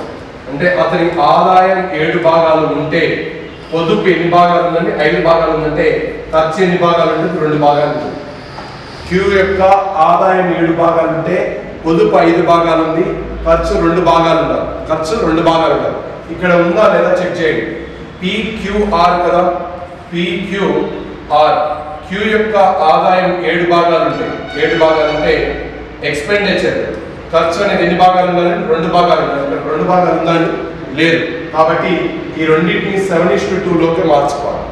అంటే అతని ఆదాయం 7 భాగాలు ఉంటే పొదుపు ఎన్ని భాగాలు ఉందండి? 5 భాగాలు ఉందంటే ఖర్చు ఎన్ని భాగాలు ఉంటుంది? 2 భాగాలు ఉంటుంది. Q యొక్క ఆదాయం 7 భాగాలు ఉంటే పొదుపు 5 భాగాలు ఉంది, ఖర్చు 2 భాగాలు ఉండాలి. ఇక్కడ ఉందా లేదా చెక్ చేయండి. PQR కదా, PQR. Q యొక్క ఆదాయం 7 భాగాలు ఉంటాయి. 7 భాగాలు ఉంటే ఎక్స్పెండిచర్ ఖర్చు అనేది ఎన్ని భాగాలు ఉండాలి? 2 భాగాలు ఉండాలి. ఇక్కడ 2 భాగాలు ఉందండి? లేదు. కాబట్టి ఈ రెండింటిని 7:2లోకి మార్చుకోవాలి.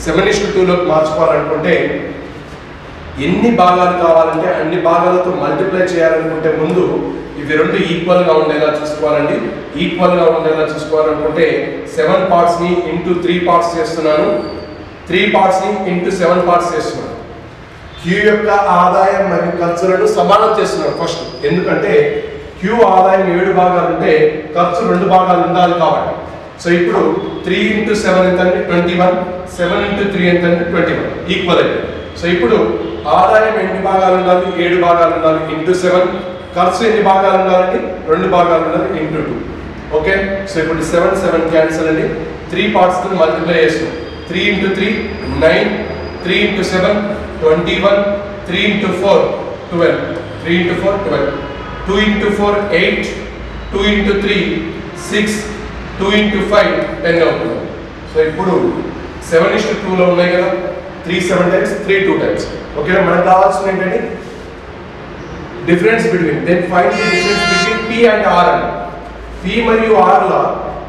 7:2లోకి మార్చుకోవాలనుకుంటే ఎన్ని భాగాలు కావాలంటే అన్ని భాగాలతో మల్టిప్లై చేయాలనుకుంటే ముందు ఇవి 2 ఈక్వల్గా ఉండేలా చూసుకోవాలండి. ఈక్వల్గా ఉండేలా చూసుకోవాలనుకుంటే 7 partsని ఇంటూ 3 parts చేస్తున్నాను, 3 partsని ఇంటూ 7 parts చేస్తున్నాను. క్యూ యొక్క ఆదాయం మరియు ఖర్చులను సమానం చేస్తున్నాడు ఫస్ట్. ఎందుకంటే క్యూ ఆదాయం 7 భాగాలు ఉంటే ఖర్చు 2 భాగాలు ఉండాలి కాబట్టి. సో ఇప్పుడు 3 into 7 ఎంత అంటే 21, 7 into 3 ఎంత అంటే 21 ఈక్వల్ అయితే. సో ఇప్పుడు ఆదాయం ఎన్ని భాగాలు ఉండాలి? 7 భాగాలు ఉండాలి ఇంటూ 7. ఖర్చు ఎన్ని భాగాలు ఉండాలండి? 2 భాగాలు ఉండాలి ఇంటూ 2. ఓకే, సో ఇప్పుడు 7 7 క్యాన్సిల్ అండి. 3 పార్ట్స్ తో మల్టిప్లై చేస్తాం. 3 into 3 9, 3 into 7 21, 3 into 4 12, 3 into 4 12, 2 into 4 8, 2 into 3 6, 2 into 5 10 అవుతుంది. సో ఇప్పుడు 7:2 లో ఉన్నాయి కదా, 3 7 times, 3 2 times. ఓకేనా, మనకు కావాల్సింది ఏంటంటే difference between, then find the difference between P and R అని. P మరియు R ల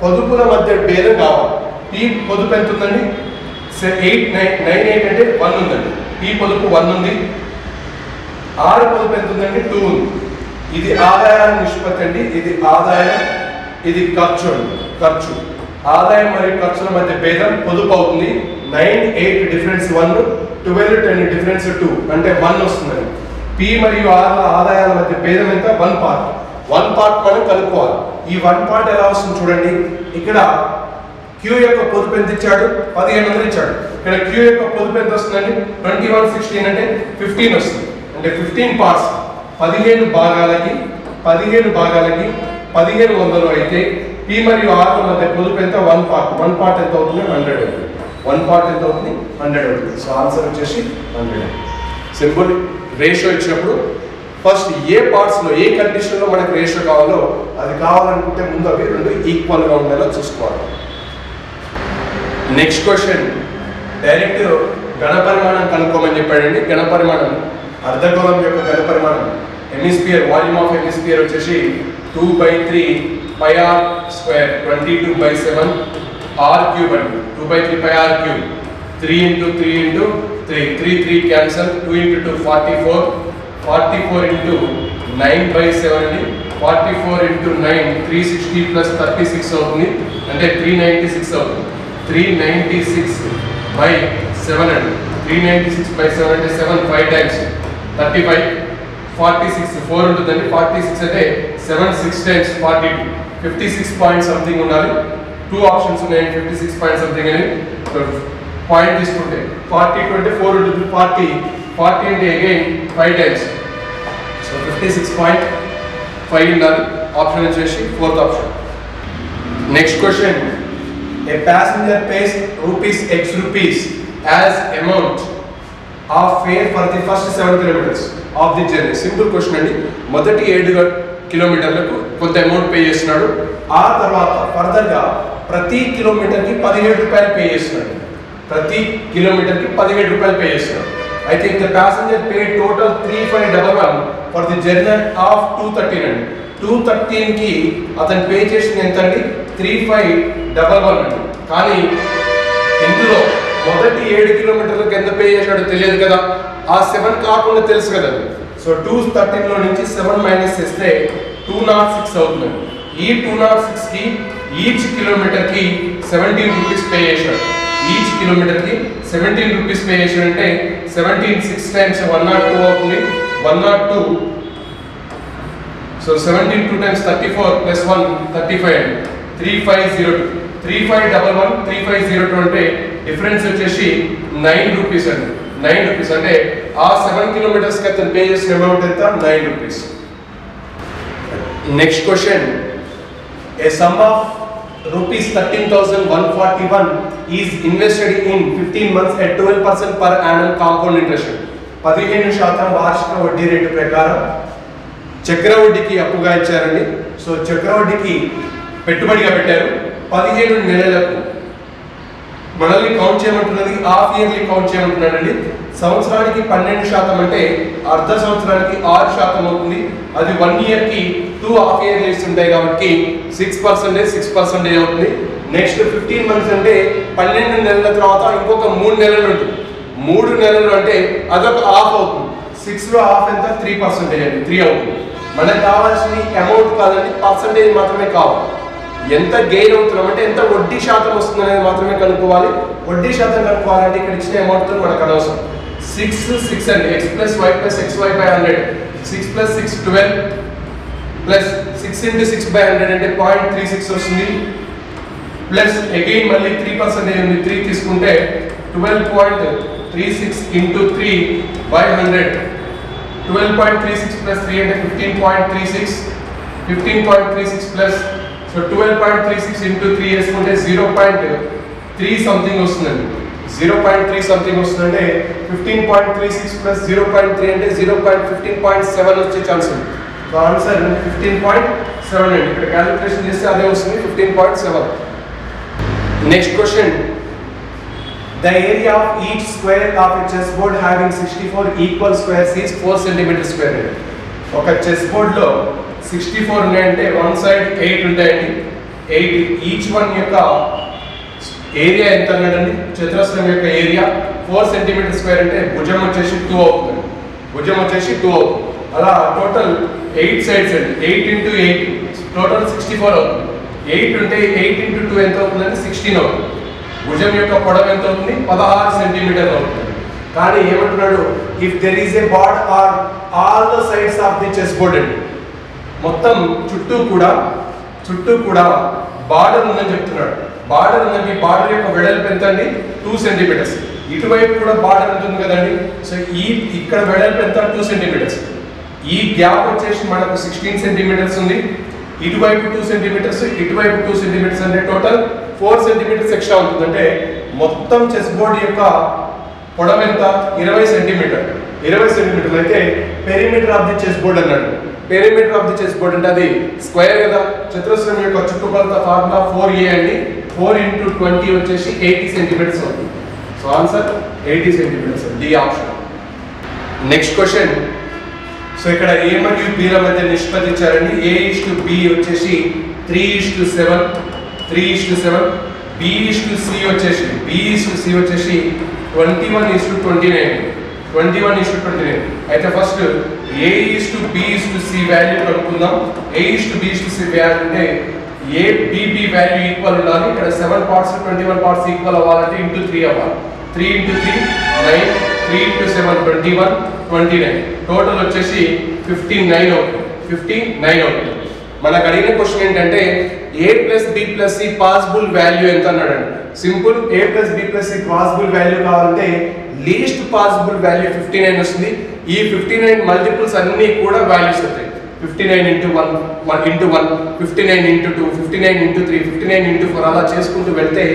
పొదుపుల మధ్య భేదం కావాలి. P పొదుపు ఎంత ఉందండి? 8 9 8 అంటే 1 ఉందండి. P పొదుపు 1 ఉంది. R పొదుపు ఎంత ఉందండి? 2 ఉంది. ఇది ఆదాయాల నిష్పత్తి అండి. ఇది ఆదాయం, ఇది ఖర్చు అండి. ఖర్చు, ఆదాయం మరియు ఖర్చుల మధ్య భేదం పొదుపు అవుతుంది. 9 8 డిఫరెన్స్ 1, 12 10 డిఫరెన్స్ 2 అంటే 1 వస్తుందండి. P మరియు R ల ఆదాయాల మధ్య భేదం ఎంత? 1 పార్ట్. 1 పార్ట్ మనం కలుపుకోవాలి. ఈ 1 పార్ట్ ఎలా వస్తుంది చూడండి. ఇక్కడ Q యొక్క పొదుపు ఎంత ఇచ్చాడు? 1500 ఇచ్చాడు. ఇక్కడ Q యొక్క పొదుపు ఎంత వస్తుందండి? 21 16 అంటే 15 వస్తుంది. అంటే 15 పార్ట్స్, 15 భాగాలకి 1500 అయితే P మరియు R ల మధ్య పొదుపు ఎంత? 1 పార్ట్. 1 పార్ట్ ఎంత అవుతుంది? 100 అవుతుంది. 1 పార్ట్ ఎంత అవుతుంది? 100 అవుతుంది. సో ఆన్సర్ వచ్చేసి 100. సింపుల్. రేషియో ఇచ్చినప్పుడు ఫస్ట్ ఏ పార్ట్స్ లో, ఏ కండిషన్ లో మనకు రేషియో కావాలో అది కావాలనుకుంటే ముందు అవి 2 ఈక్వల్ గా ఉండేలా చూసుకోవాలి. నెక్స్ట్ క్వశ్చన్, డైరెక్ట్ ఘనపరిమాణం కనుక్కోమని చెప్పాడండి. ఘనపరిమాణం, అర్ధగోళం యొక్క ఘనపరిమాణం, హెమిస్పియర్, వాల్యూమ్ ఆఫ్ హెమిస్పియర్ వచ్చేసి 2/3 pi r square 22/7 r cube అండి. 2/3 pi r cube. 3 into 3 into 3 3 3 cancel. 2 into 2 44, 44 into 9/7 అండి. 44 into 9 360 plus 36 అవుతుంది. అంటే 396 అవుతుంది. 396/7 అండి. 396/7 అంటే 7 5 times 35, 46 4 ఉంటుందండి. 46 అంటే 7 6 times 42, 56 పాయింట్ సంథింగ్ ఉండాలి. 2 ఆప్షన్స్ ఉన్నాయి, 56 పాయింట్ సంథింగ్ అని. పాయింట్ తీసుకుంటే 42 అంటే 4 ఉంటుంది. 40 అంటే అగైన్ 5 టైమ్స్. సో 56.5 ఉండాలి. ఆప్షన్ వచ్చేసి 4th option. Next question, a passenger pays X rupees as amount of fare for the first 7 kilometers of the journey. Simple question అండి. మొదటి 7 కిలోమీటర్లకు కొంత అమౌంట్ పే చేస్తున్నాడు. ఆ తర్వాత ఫర్దర్ గా ప్రతి కిలోమీటర్కి 17 రూపాయలు పే చేస్తున్నాడు. ప్రతి కిలోమీటర్కి 17 రూపాయలు పే చేస్తున్నాడు. అయితే the passenger pay total 3511 for the journey of 213 అండి. 213 కి అతను పే చేసింది ఎంత అండి? 3511 అండి. కానీ ఇందులో మొదటి 7 కిలోమీటర్లకు ఎంత పే చేశాడో తెలియదు కదా. ఆ 7 కాకుండా తెలుసు కదా. సో 213 లో నుంచి 7 మైనస్ చేస్తే 206 అవుతుంది. ఈ 206 కి ఈచ్ కిలోమీటర్ కి 17 రూపీస్ పే చేశాడు. ఈచ్ కిలోమీటర్ కి 17 రూపీస్ పే చేశాడు. అంటే 17 6 times 102 అవుతుంది. 102. సో 17 2 times 34 plus 1 35 అండి. 3502, 3511 3502 అంటే డిఫరెన్స్ వచ్చేసి 9 రూపీస్ అండి. 9 రూపీస్ అంటే ఆ 7 కిలోమీటర్స్ కి అతను పే చేసిన అమౌంట్ ఎంత? 9 rupees. Next question, A some of rupees 13,141 is invested in 15 months at 12% per annum compound interest. 15% వార్షిక వడ్డీ రేటు ప్రకారం చక్రవడ్డీకి అప్పుగా ఇచ్చారండి. సో చక్రవడ్డీకి పెట్టుబడిగా పెట్టారు. 15 నెలలకు మనల్ని కౌంట్ చేయమంటున్నది, హాఫ్ ఇయర్లీ కౌంట్ చేయమంటున్నాడండి. సంవత్సరానికి 12% అంటే అర్ధ సంవత్సరానికి 6% అవుతుంది. అది 1 ఇయర్ కి 2 హాఫ్ ఇయర్లీస్ ఉంటాయి కాబట్టి 6% అవుతుంది. నెక్స్ట్ 15 మంత్స్ అంటే 12 నెలల తర్వాత ఇంకొక 3 నెలలు ఉంటుంది. 3 నెలలు అంటే అదొక హాఫ్ అవుతుంది. 6 లో హాఫ్ ఎంత? 3% అండి. 3 అవుతుంది. మనకు కావాల్సిన అమౌంట్ కాదండి, పర్సంటేజ్ మాత్రమే కావాలి. ఎంత గెయిన్ అవుతున్నాం అంటే ఎంత వడ్డీ శాతం వస్తుంది అనేది మాత్రమే కనుక్కోవాలి. వడ్డీ శాతం కనుక్కోవాలంటే ఇక్కడ ఇచ్చిన అమౌంట్తో మనకు అనవసరం. 6 అండి, x plus y plus xy by 100, 6 plus 6 12 plus 6 into 6 by 100 అంటే 0.36 వస్తుంది. ప్లస్ అగైన్ మళ్ళీ 3% ఉంది, 3 తీసుకుంటే 12.36 ఇంటూ 3 బై 100, 12.36 ప్లస్ 3 అంటే 15.36, 15.36 ప్లస్ సో 12.36 ఇంటూ 3 వేసుకుంటే 0.3 సంథింగ్ వస్తుందండి, 0.3 సంథింగ్ వస్తుందంటే 15.36 ప్లస్ 0.3 అంటే 0.15.7 వచ్చే ఛాన్స్ ఉంది. సో ఆన్సర్ 15.7 అండి. ఇక్కడ క్యాలిక్యులేషన్ చేస్తే అదే వస్తుంది, 15.7. Next question, the area of each square of a chess board having 64 equal squares is 4 centimetre square అండి. ఒక చెస్ బోర్డ్లో 64 ఉన్నాయంటే వన్ సైడ్ 8 ఉంటాయండి. 8 ఈచ్ వన్ యొక్క ఏరియా ఎంత అన్నాడండి, చతురస్రం యొక్క ఏరియా 4 సెంటీమీటర్ స్క్వేర్ అంటే భుజం వచ్చేసి 2 అవుతుంది, భుజం వచ్చేసి 2 అవుతుంది. అలా టోటల్ 8 సైడ్స్ అండి, 8 ఇంటూ 8 టోటల్ 64 అవుతుంది. 8 ఉంటే 8 ఇంటూ 2 ఎంత అవుతుందంటే 16 అవుతుంది. భుజం యొక్క పొడవు ఎంత అవుతుంది, 16 సెంటీమీటర్ అవుతుంది. కానీ ఏమంటున్నాడు, if there is a border all the sides of the chess board అండి, మొత్తం చుట్టూ కూడా బార్డర్ ఉందని చెప్తున్నాడు. బార్డర్ ఉందండి, బార్డర్ యొక్క వెడల్పు ఎంత అండి 2 సెంటీమీటర్స్. ఇటువైపు కూడా బార్డర్ ఉంటుంది కదండి, సో ఇక్కడ వెడల్పు ఎంత 2 సెంటీమీటర్స్. ఈ గ్యాప్ వచ్చేసి మనకు 16 సెంటీమీటర్స్ ఉంది. ఇటువైపు 2 సెంటీమీటర్స్, ఇటువైపు 2 సెంటీమీటర్స్ అంటే టోటల్ 4 సెంటీమీటర్స్ ఎక్స్ట్రా ఉంటుంది. అంటే మొత్తం చెస్ బోర్డ్ యొక్క పొడవు ఎంత 20 సెంటీమీటర్. 20 సెంటీమీటర్లు అయితే perimeter of the chess board అన్నాడు. Perimeter of the chess board అంటే అది స్క్వేర్ కదా, చతురస్రం యొక్క చుట్టుకొలత ఫార్ములా 4a అండి. 4 ఇంటూ 20 వచ్చేసి 80 సెంటీమీటర్స్ అవుతుంది. So answer 80 centimetres, D option. Next question, so ఇక్కడ a మరియు b ల మధ్య నిష్పత్తి ఇచ్చారండి. a/b వచ్చేసి 3:7, 3:7. b/c వచ్చేసి 21:29, 21:29. అయితే ఫస్ట్ a/b/c వాల్యూ కనుక్కుందాం. a/b/c వాల్యూ అంటే a/b వాల్యూ ఈక్వల్ ఉండాలి. ఇక్కడ 7 పార్ట్స్ 21 పార్ట్స్ ఈక్వల్ అవ్వాలంటే ఇంటూ 3 అవ్వాలి. 3 ఇంటూ 3 9, 3 ఇంటూ 7 21, 29. టోటల్ వచ్చేసి 59 అవుతుంది, 59 అవుతుంది. మనకు అడిగిన క్వశ్చన్ ఏంటంటే a+b+c పాసిబుల్ వాల్యూ ఎంత అన్నాడండి. సింపుల్, a+b+c పాసిబుల్ వాల్యూ కావాలంటే లీస్ట్ పాసిబుల్ వాల్యూ 59 వస్తుంది. ఈ 59 మల్టిపుల్స్ అన్నీ కూడా వాల్యూస్ అవుతాయి. 59 into 1 into 1, 59 into 2, 59 into 3, 59 into 4 అలా చేసుకుంటూ వెళ్తే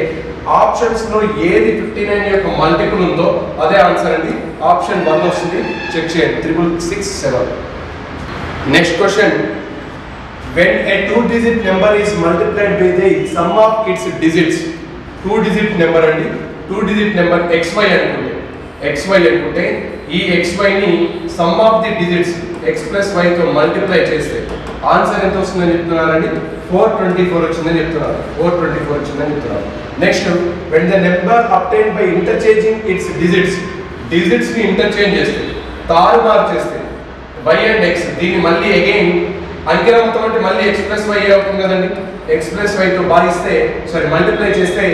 ఆప్షన్స్ లో ఏది 59 యొక్క మల్టిపుల్ ఉందో అదే ఆన్సర్ అండి. ఆప్షన్ 1 వస్తుంది, చెక్ చేయండి. 667. Next question, when a 2-digit number is multiplied by the sum of its digits, 2-digit number అండి, 2-digit number xy అనుకుంటే ఈ xy ని some of the digits x plus y తో మల్టిప్లై చేస్తే answer ఎంత వస్తుందని చెప్తున్నారండి. 424 వచ్చిందని చెప్తున్నారు. 424 వచ్చిందని చెప్తున్నారు. Next, when the number obtained by interchanging its digits ని ఇంటర్చేంజ్ చేస్తే, తారుమారు చేస్తే y and x, దీన్ని మళ్ళీ అగైన్ అంకెల మొత్తం అంటే మళ్ళీ x ప్లస్ y అవుతుంది కదండి. x ప్లస్ y తో భాగిస్తే మల్టిప్లై చేస్తే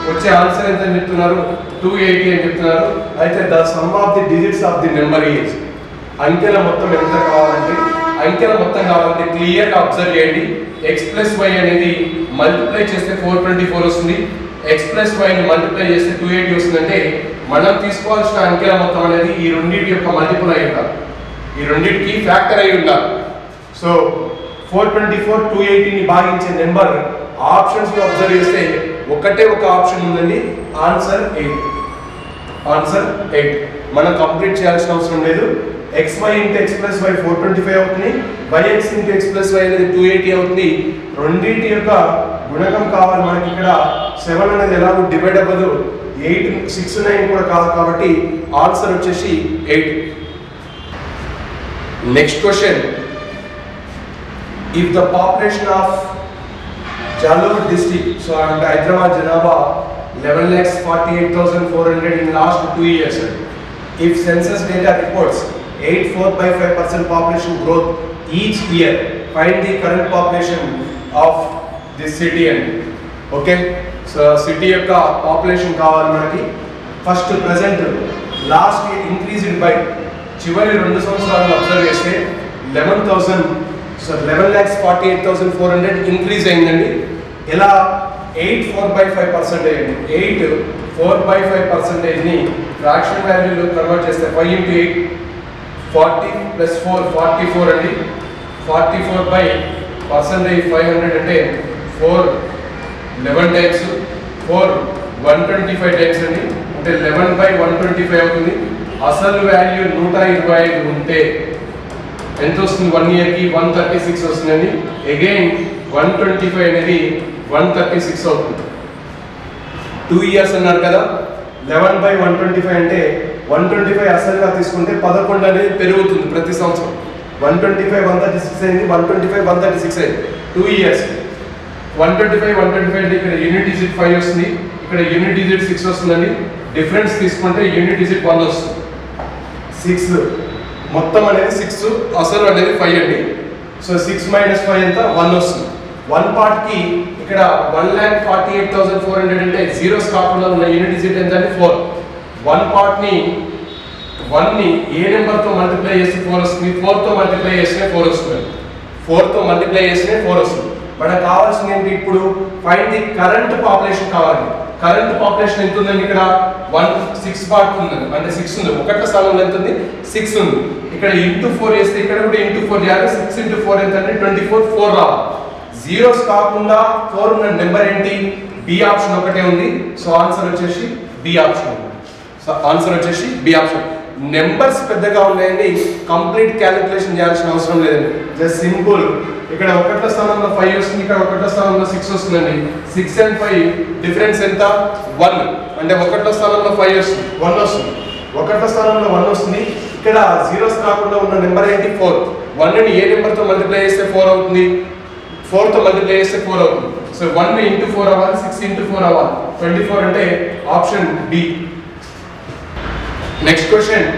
వచ్చే ఆన్సర్ ఎంత అని చెప్తున్నారు, 280 అని చెప్తున్నారు. అయితే the sum of the digits of the number is, అంకెల మొత్తం ఎంత కావాలంటే, అంకెల మొత్తం కావాలంటే క్లియర్గా అబ్జర్వ్ చేయండి. x ప్లస్ y అనేది మల్టిప్లై చేస్తే 424 వస్తుంది. x ప్లస్ y ని మల్టిప్లై చేస్తే 280 వస్తుందంటే మనం తీసుకోవాల్సిన అంకెల మొత్తం అనేది ఈ రెండింటి యొక్క మల్టిపుల్ అయి ఉండాలి, ఈ రెండింటికి ఫ్యాక్టర్ అయి ఉండాలి. సో 424 280ని భాగించే నెంబర్ ఆప్షన్స్ లో అబ్జర్వ్ చేస్తే ఒకటే ఒక ఆప్షన్ ఉందండి, ఆన్సర్ 8. ఆన్సర్ 8. మనం కంప్లీట్ చేయాల్సిన అవసరం లేదు. xy into x plus y 425 అవుతుంది, yx into x plus y అనేది 280 అవుతుంది. రెండింటి యొక్క గుణకం కావాలి మనకి. ఇక్కడ 7 అనేది ఎలాగో డివైడ్ అవ్వదు, 8 6 9 కూడా కాదు, కాబట్టి ఆన్సర్ వచ్చేసి 8. Next question, if the population of Jalore district, so and Hyderabad Janaba 11,48,400 in last 2 years, if census data reports 8.45% population growth each year, find the current population of this city. And okay, so city యొక్క population కావాలి మనకి. First present last year increased by చివరి 2 సంవత్సరాలు observe చేస్తే 11,48,400 increase అయిందండి. ఎలా 8.4/5% అయింది. 8.4/5%ని fraction వాల్యూలో convert చేస్తే 5 into 8 40 plus 4 44 అండి. 44/% 500 అంటే 4 11 టైమ్స్ 4 125 టైమ్స్ అండి. అంటే 11/125 అవుతుంది. అసలు వాల్యూ 125 ఉంటే ఎంత వస్తుంది? 1 ఇయర్కి 136 వస్తుందండి. అగైన్ 125 అనేది 136 అవుతుంది. 2 ఇయర్స్ అన్నారు కదా, 11/125 అంటే 125 అసలుగా తీసుకుంటే 11 అనేది పెరుగుతుంది ప్రతి సంవత్సరం. 125 136 అయింది, 125 136 అయింది. 2 ఇయర్స్ 125 అంటే ఇక్కడ యూనిట్ డిజిట్ 5 వస్తుంది, ఇక్కడ యూనిట్ డిజిట్ 6 వస్తుందండి. డిఫరెన్స్ తీసుకుంటే యూనిట్ డిజిట్ 1 వస్తుంది. 6 మొత్తం అనేది 6, అసలు అనేది 5 అండి. సో 6 - 5 ఎంత? 1 వస్తుంది. 1 పార్ట్కి ఇక్కడ 1,48,400 అంటే జీరోస్ కాకుండా ఉన్న యూనిట్ డిజిట్ ఎంత అంటే 4. 1 పార్ట్ని 1ని ఏ నెంబర్తో మల్టిప్లై చేస్తే 4 వస్తుంది, 4తో మల్టిప్లై చేస్తే 4 వస్తుంది, 4తో మల్టిప్లై చేస్తే 4 వస్తుంది. మనకు కావాల్సింది ఏంటి? ఇప్పుడు ఫైండ్ ది కరెంట్ పాపులేషన్ కావాలి. కరెంట్ పాపులేషన్ ఎంత ఉందండి? ఇక్కడ 6 పార్ట్ ఉందండి, అంటే 6 ఉంది. ఒకట స్థానంలో ఎంత ఉంది? 6 ఉంది. ఇక్కడ ఇంటూ 4 చేస్తే ఇక్కడ కూడా ఇంటూ 4 చేయాలి. 6 into 4 ఎంత అంటే 24, 4 రావాలి. జీరోస్ కాకుండా 4 ఉన్న నెంబర్ ఏంటి? బి ఆప్షన్ ఒకటే ఉంది. సో ఆన్సర్ వచ్చేసి బి ఆప్షన్. సో ఆన్సర్ వచ్చేసి బి ఆప్షన్. నెంబర్స్ పెద్దగా ఉన్నాయండి, కంప్లీట్ క్యాలిక్యులేషన్ చేయాల్సిన అవసరం లేదండి. Just simple. ఇక్కడ ఒకట స్థానంలో 5 వస్తుంది, ఇక్కడ ఒకట స్థానంలో 6 వస్తుందండి. 6 and 5 డిఫరెన్స్ ఎంత? 1. అంటే ఒకట స్థానంలో 5 వస్తుంది, 1 వస్తుంది. ఒకట స్థానంలో 1 వస్తుంది. ఇక్కడ జీరోస్ కాకుండా ఉన్న నెంబర్ ఏంటి? 4. 1ని ఏ నెంబర్తో మల్టిప్లై చేస్తే 4 అవుతుంది? 4తో మల్టిప్లై చేస్తే 4 అవుతుంది. సో 1 into 4 అవ్వాలి, 6 into 4 అవ్వాలి. 24 అంటే option B. Next question.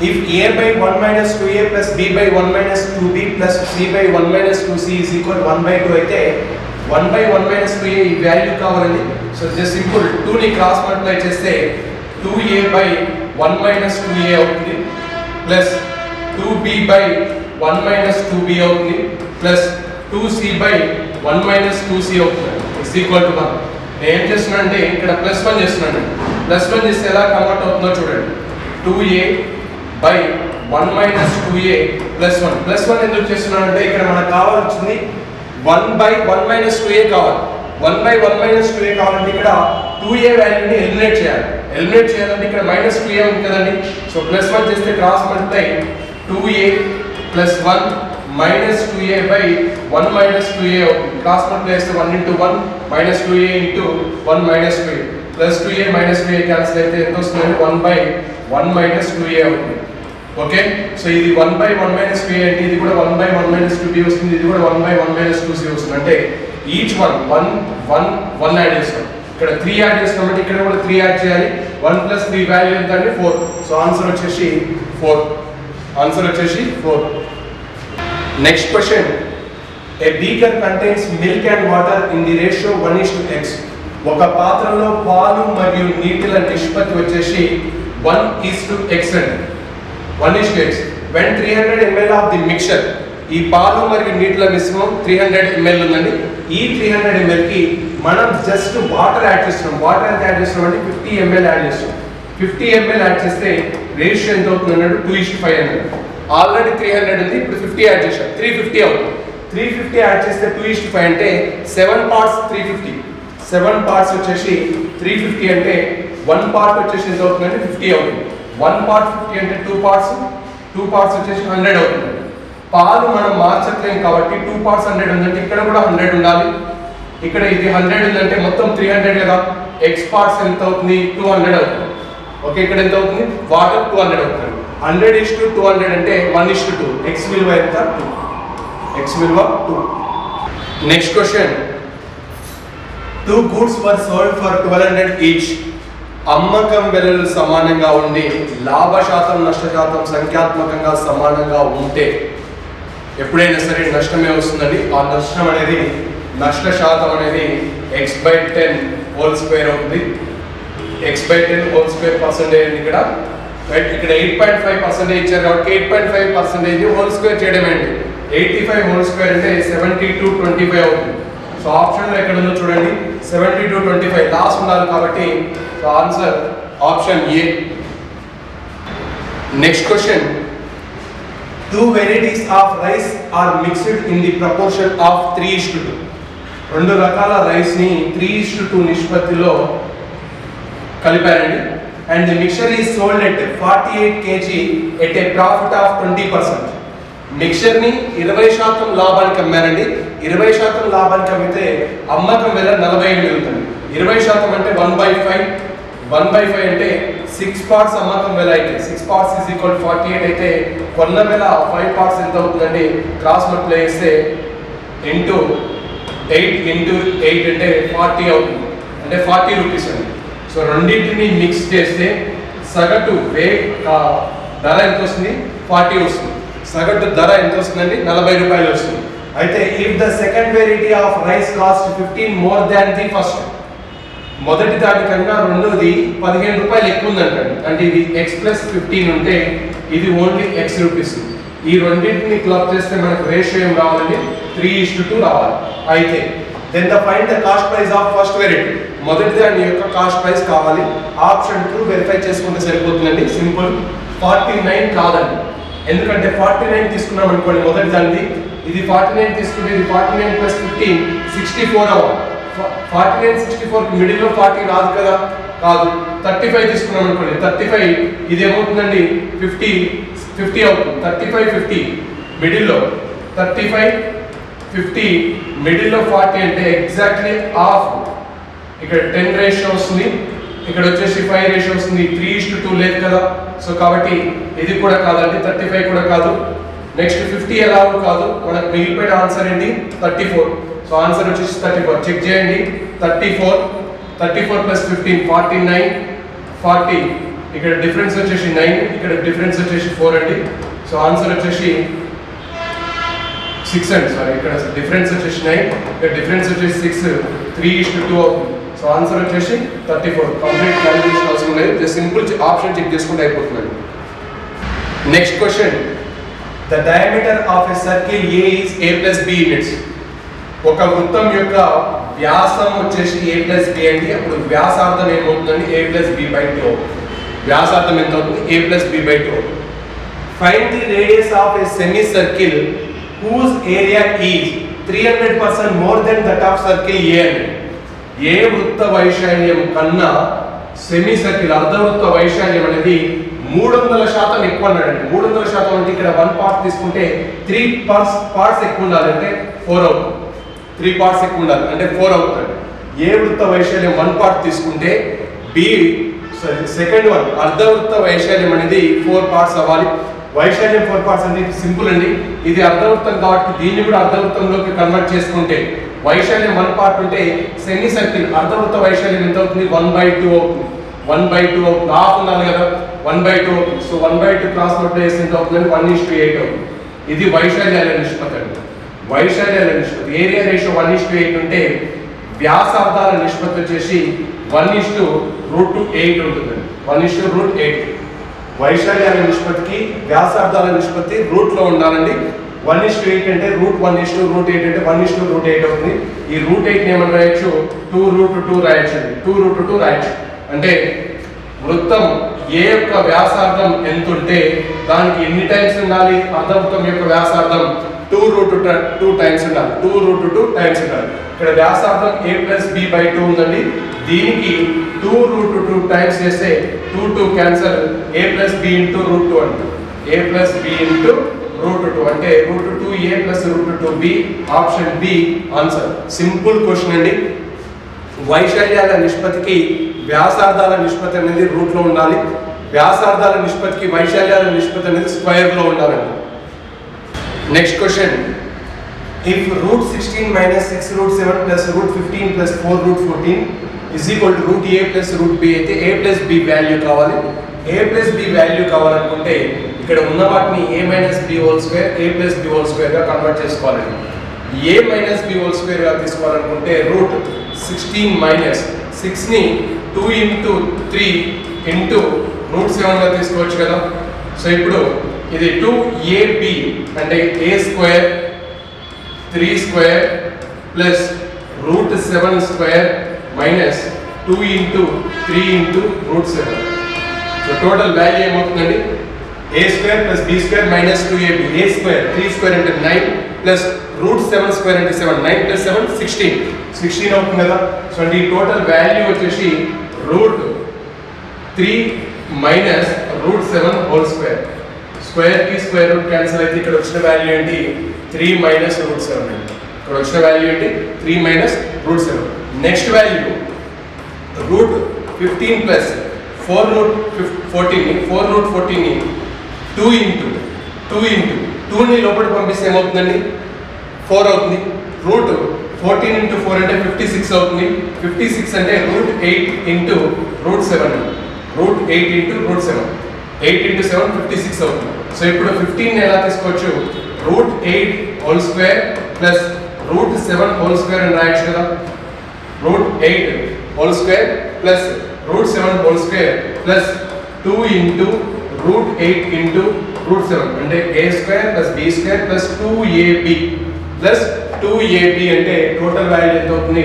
If a by 1 minus 2a plus b by 1 minus 2b plus c by 1 minus 2c is equal 1/2 అయితే 1 by 1 minus 2a ఈ వాల్యూ కావాలండి. సో జస్ట్ సింపుల్ 2ని cross multiply చేస్తే 2a by 1 minus 2a అవుతుంది, plus 2b by 1 minus 2b అవుతుంది, plus 2c by 1 minus 2c అవుతుంది. Is equal to 1. నేను ఏం చేస్తున్నాను అంటే ఇక్కడ +1 చేస్తున్నాను. +1 చేస్తే ఎలా కన్వర్ట్ అవుతుందో చూడండి. 2a by 1 minus 2a plus 1. +1 ఎందుకు చేస్తున్నాను అంటే ఇక్కడ మనకు కావాల్సింది 1 by 1 minus 2a కావాలి. 1 by 1 minus 2a కావాలంటే ఇక్కడ 2a వాల్యూని ఎలిమినేట్ చేయాలి. ఎలిమినేట్ చేయాలంటే ఇక్కడ -2a ఉంది కదండి. సో +1 చేస్తే cross multiply 2a plus 1 minus 2a by 1 minus 2a అవుతుంది. క్రాస్ మల్టిప్లై చేస్తే 1 into 1 minus 2a into 1 minus 2a plus 2a minus 2a cancel అయితే ఎంత వస్తుంది? 1 by 1 minus 2a అవుతుంది. ఓకే, సో ఇది 1 by 1 minus 2a అంటే ఇది కూడా 1 by 1 minus 2b వస్తుంది, ఇది కూడా 1 by 1 minus 2c వస్తుంది. అంటే ఈచ్ 1 యాడ్ చేస్తాం. ఇక్కడ 3 యాడ్ చేస్తాం అంటే ఇక్కడ కూడా 3 యాడ్ చేయాలి. 1 + 3 వాల్యూ ఎంత అంటే 4. సో ఆన్సర్ వచ్చేసి 4. ఆన్సర్ వచ్చేసి 4. Next question. A beaker contains milk and water in the ratio 1:x. ఒక పాత్రలో పాలు మరియు నీటిల నిష్పత్తి వచ్చేసి 1:x అండి. 1:x. When 300 ml of the mixture, ఈ పాలు మరియు నీటిల మిశ్రమం 300 ml ఉందండి. ఈ 300 ml కి మనం జస్ట్ వాటర్ యాడ్ చేస్తున్నాం. వాటర్ ఎంత యాడ్ చేస్తున్నాం అంటే 50 ml యాడ్ చేస్తున్నాం. 50 ml యాడ్ చేస్తే రేషియో ఎంత అవుతుంది అన్నాడు? 2:5 అన్నాడు. ఆల్రెడీ 300 ఉంది, ఇప్పుడు 50 యాడ్ చేసాం, 350 అవుతుంది. 350 యాడ్ చేస్తే 2:5 అంటే 7 parts 350. 7 parts వచ్చేసి 350 అంటే 1 part వచ్చేసి ఎంత అవుతుందంటే 50 అవుతుంది. 1 part 50 అంటే 2 parts వచ్చేసి 100 అవుతుంది. పాలు మనం మార్చట్లేం కాబట్టి 2 parts 100 ఉందంటే ఇక్కడ కూడా 100 ఉండాలి. ఇక్కడ ఇది 100 ఉందంటే మొత్తం 300 కదా. x parts ఎంత అవుతుంది? 200 అవుతుంది. ఓకే, ఇక్కడ ఎంత అవుతుంది? వాటర్ 200 అవుతుంది. 100:200 అంటే 1:2. x విలువ ఎంత? 2. x విలువ 2. Next question. 2 goods were sold for 1200 each. అమ్మకం వెలలు సమానంగా ఉండి లాభ శాతం నష్ట శాతం సంఖ్యాత్మకంగా సమానంగా ఉంటే ఎప్పుడైనా సరే నష్టమే వస్తుందండి. ఆ నష్టం అనేది నష్ట శాతం అనేది x/10 హోల్ స్క్వేర్ అవుతుంది. x/10 హోల్ స్క్వేర్ పర్సెంటేజ్ ఇక్కడ రైట్. ఇక్కడ 8.5% ఇచ్చారు కాబట్టి 8.5% హోల్ స్క్వేర్ చేయడం ఏంటి, 85 హోల్ స్క్వేర్ అంటే 70/25 అవుతుంది. సో ఆప్షన్లో ఎక్కడ ఉందో చూడండి, 70/25 లాస్ట్ ఉండాలి కాబట్టి so answer option A. Next question, 2 varieties of rice are mixed in the proportion of 3:2. 2 రకాల రైస్ ని 3:2 నిష్పత్తిలో కలిపారండి. And the mixture is sold at 48 kg at a profit of 20%. Mixture ని 20% లాభానికి అమ్మారండి. 20% లాభానికి అమ్మితే అమ్మకం వెల 40 మిగులుతుంది. 20% అంటే 1/5. 1/5 అంటే 6 parts అమ్మకం వెల అయితే 6 parts is equal to 48 అయితే కొన్న వెల 5 parts ఎంత అవుతుందండి, క్రాస్ మల్టిప్లై చేస్తే ఇంటూ 8 ఇంటూ 8 అంటే 40 అవుతుంది, అంటే 40 రూపీస్ అండి. సో రెండింటిని మిక్స్ చేస్తే సగటు ధర ఎంత వస్తుంది, 40 వస్తుంది. సగటు ధర ఎంత వస్తుందండి, 40 రూపాయలు వస్తుంది. అయితే if the second variety of rice cost 15 more than the first, మొదటి దానికన్నా రెండోది 15 రూపాయలు ఎక్కువ ఉందంటండి. అంటే ఇది x+15 ఉంటే ఇది ఓన్లీ x రూపీస్. ఈ రెండింటిని క్లబ్ చేస్తే మనకు రేషియో ఏం రావాలండి, 3:2 రావాలి. అయితే then the find the cost price of first variety, మొదటి దాని యొక్క కాస్ట్ ప్రైస్ కావాలి. ఆప్షన్ 2 వెరిఫై చేసుకుంటే సరిపోతుందండి, సింపుల్. 49 కాదండి, ఎందుకంటే 49 తీసుకున్నాం అనుకోండి మొదటి దాన్ని, ఇది 49 తీసుకుంటే ఇది 49 + 15 64 అవ్వాలి. 49 64 మిడిల్ లో 40 రాదు కదా, కాదు. 35 తీసుకున్నాం అనుకోండి, 35 ఇది ఏమవుతుందండి, 50 అవుతుంది. 35 50 మిడిల్ లో 35 50 మిడిల్ లో 40 అంటే ఎగ్జాక్ట్లీ హాఫ్. ఇక్కడ 10 రేషియో వస్తుంది, ఇక్కడ వచ్చేసి 5 రేషియో వస్తుంది. 3:2 లేదు కదా, సో కాబట్టి ఇది కూడా కాదండి, 35 కూడా కాదు. నెక్స్ట్ 50 ఎలాగో కాదు. మనకు మిగిలిపోయిన ఆన్సర్ ఏంటి, 34. సో ఆన్సర్ వచ్చేసి 34. చెక్ చేయండి, 34 + 15 49 40. ఇక్కడ డిఫరెన్స్ వచ్చేసి 9, ఇక్కడ డిఫరెన్స్ వచ్చేసి 4 అండి. సో ఆన్సర్ వచ్చేసి 6 అండి, సారీ ఇక్కడ డిఫరెన్స్ వచ్చేసి 9, ఇక్కడ డిఫరెన్స్ వచ్చేసి 6, 3:2 అవుతుంది. సో ఆన్సర్ వచ్చేసి 34. కంప్లీట్ క్యాలిక్యులేషన్ అవసరం లేదు, జస్ట్ సింపుల్ ఆప్షన్ చెక్ చేసుకుంటే అయిపోతుందండి. Next question, the diameter of a circle a is a + b units. ఒక వృత్తం యొక్క వ్యాసం వచ్చేసి a + b అండి. అప్పుడు వ్యాసార్థం ఏమవుతుందండి, a + b/2. వ్యాసార్థం ఎంత అవుతుంది, a + b/2. Find the radius of a semi circle whose area is 300% more than that of circle A అని. ఏ వృత్త వైశాల్యం కన్నా సెమీ సర్కిల్ అర్ధవృత్త వైశాల్యం అనేది 300% ఎక్కువ అన్నాడండి. 300% అంటే ఇక్కడ 1 పార్ట్ తీసుకుంటే 3 పార్ట్స్ ఎక్కువ ఉండాలంటే 4 అవుతుంది. 3 పార్ట్స్ ఎక్కువ ఉండాలి అంటే 4 అవుతుంది. ఏ వృత్త వైశాల్యం 1 పార్ట్ తీసుకుంటే సెకండ్ వన్ అర్ధవృత్త వైశాల్యం అనేది 4 పార్ట్స్ అవ్వాలి. వైశాల్యం 4 పార్ట్స్ అంటే సింపుల్ అండి. ఇది అర్ధవృత్తం కాబట్టి దీన్ని కూడా అర్ధవృత్తంలోకి కన్వర్ట్ చేసుకుంటే వైశాల్యం 1 పార్ట్ ఉంటే సెమీ సర్కిల్ అర్ధవృత్త వైశాల్యం ఎంత అవుతుంది, 1/2 అవుతుంది. 1/2 అవుతుంది, హాఫ్ ఉండాలి కదా, 1/2 అవుతుంది. సో 1/2 క్రాస్ మల్టిప్లై చేస్తే ఎంత అవుతుంది, 1:8 అవుతుంది. ఇది వైశాల్యాల నిష్పత్తి అండి. వైశాల్యాల నిష్పత్తి ఏరియా రేషియో 1:8 ఉంటే వ్యాసార్థాల నిష్పత్తి వచ్చేసి 1:8 ఉంటుందండి. 1:8. వైశాల్యాల నిష్పత్తికి వ్యాసార్థాల నిష్పత్తి రూట్ లో ఉండాలండి. 1:8 అంటే √1:8 అంటే 1:8 అవుతుంది. ఈ √8 ఏమని రాయొచ్చు, 2√2 రాయొచ్చు అండి. 2√2 రాయొచ్చు అంటే వృత్తం ఏ యొక్క వ్యాసార్థం ఎంత ఉంటే దానికి ఎన్ని టైమ్స్ ఉండాలి, అర్ధవృత్తం యొక్క వ్యాసార్థం 2√2 టైమ్స్ ఉండాలి. 2√2 టైమ్స్ ఉండాలి. ఇక్కడ వ్యాసార్థం a + b/2 ఉందండి. దీనికి 2√2 టైమ్స్ చేస్తే 2 క్యాన్సల్, a + b × √2 అంటే a + b × √2 అంటే √2a + √2b. Option B answer. Simple question అండి. వైశాల్యాల నిష్పత్తికి వ్యాసార్థాల నిష్పత్తి అనేది రూట్ లో ఉండాలి. వ్యాసార్థాల నిష్పత్తికి వైశాల్యాల నిష్పత్తి అనేది స్క్వేర్ లో ఉండాలండి. Next question, if √16 - 6√7 + √15 + 4√14 is equal to √a + √b అయితే a + b వాల్యూ కావాలి. a + b వాల్యూ కావాలనుకుంటే ఇక్కడ ఉన్న వాటిని a - b² a + b² గా కన్వర్ట్ చేసుకోవాలండి. a - b² గా తీసుకోవాలనుకుంటే √16 - 6 ని 2 into 3 into √7గా తీసుకోవచ్చు కదా. సో ఇప్పుడు ఇది 2ab అంటే a square 3 square plus √7 square minus 2 into 3 into √7. So total value ఏమవుతుందండి, a square plus b square minus 2ab. a square 3 square అంటే 9 ప్లస్ √7 స్క్వేర్ అంటే 7. 9 ప్లస్ 7 16 అవుతుంది కదా. సో అంటే ఈ టోటల్ వాల్యూ వచ్చేసి √3 మైనస్ √7 హోల్ స్క్వేర్. స్క్వేర్ కి square root cancel అయితే ఇక్కడ వచ్చిన వాల్యూ ఏంటి 3 మైనస్ √7 అండి. ఇక్కడ వచ్చిన వాల్యూ ఏంటి 3 మైనస్ √7. నెక్స్ట్ వాల్యూ √15 ప్లస్ 4√14 ని 2 into 2 ని లోపల పంపిస్తే ఏమవుతుందండి 4 అవుతుంది. √14 into 4 అంటే 56 అవుతుంది. 56 అంటే √8 into √7. √8 into √7. 8 into 7 56 అవుతుంది. సో ఇప్పుడు 15 ఎలా తీసుకోవచ్చు, √8 whole square plus √7 whole square అని రాయొచ్చు కదా. √8 whole square plus √7 whole square plus 2 into √8 into √7 అంటే a square plus b square plus 2ab plus 2ab అంటే టోటల్ వాల్యూ ఎంత అవుతుంది,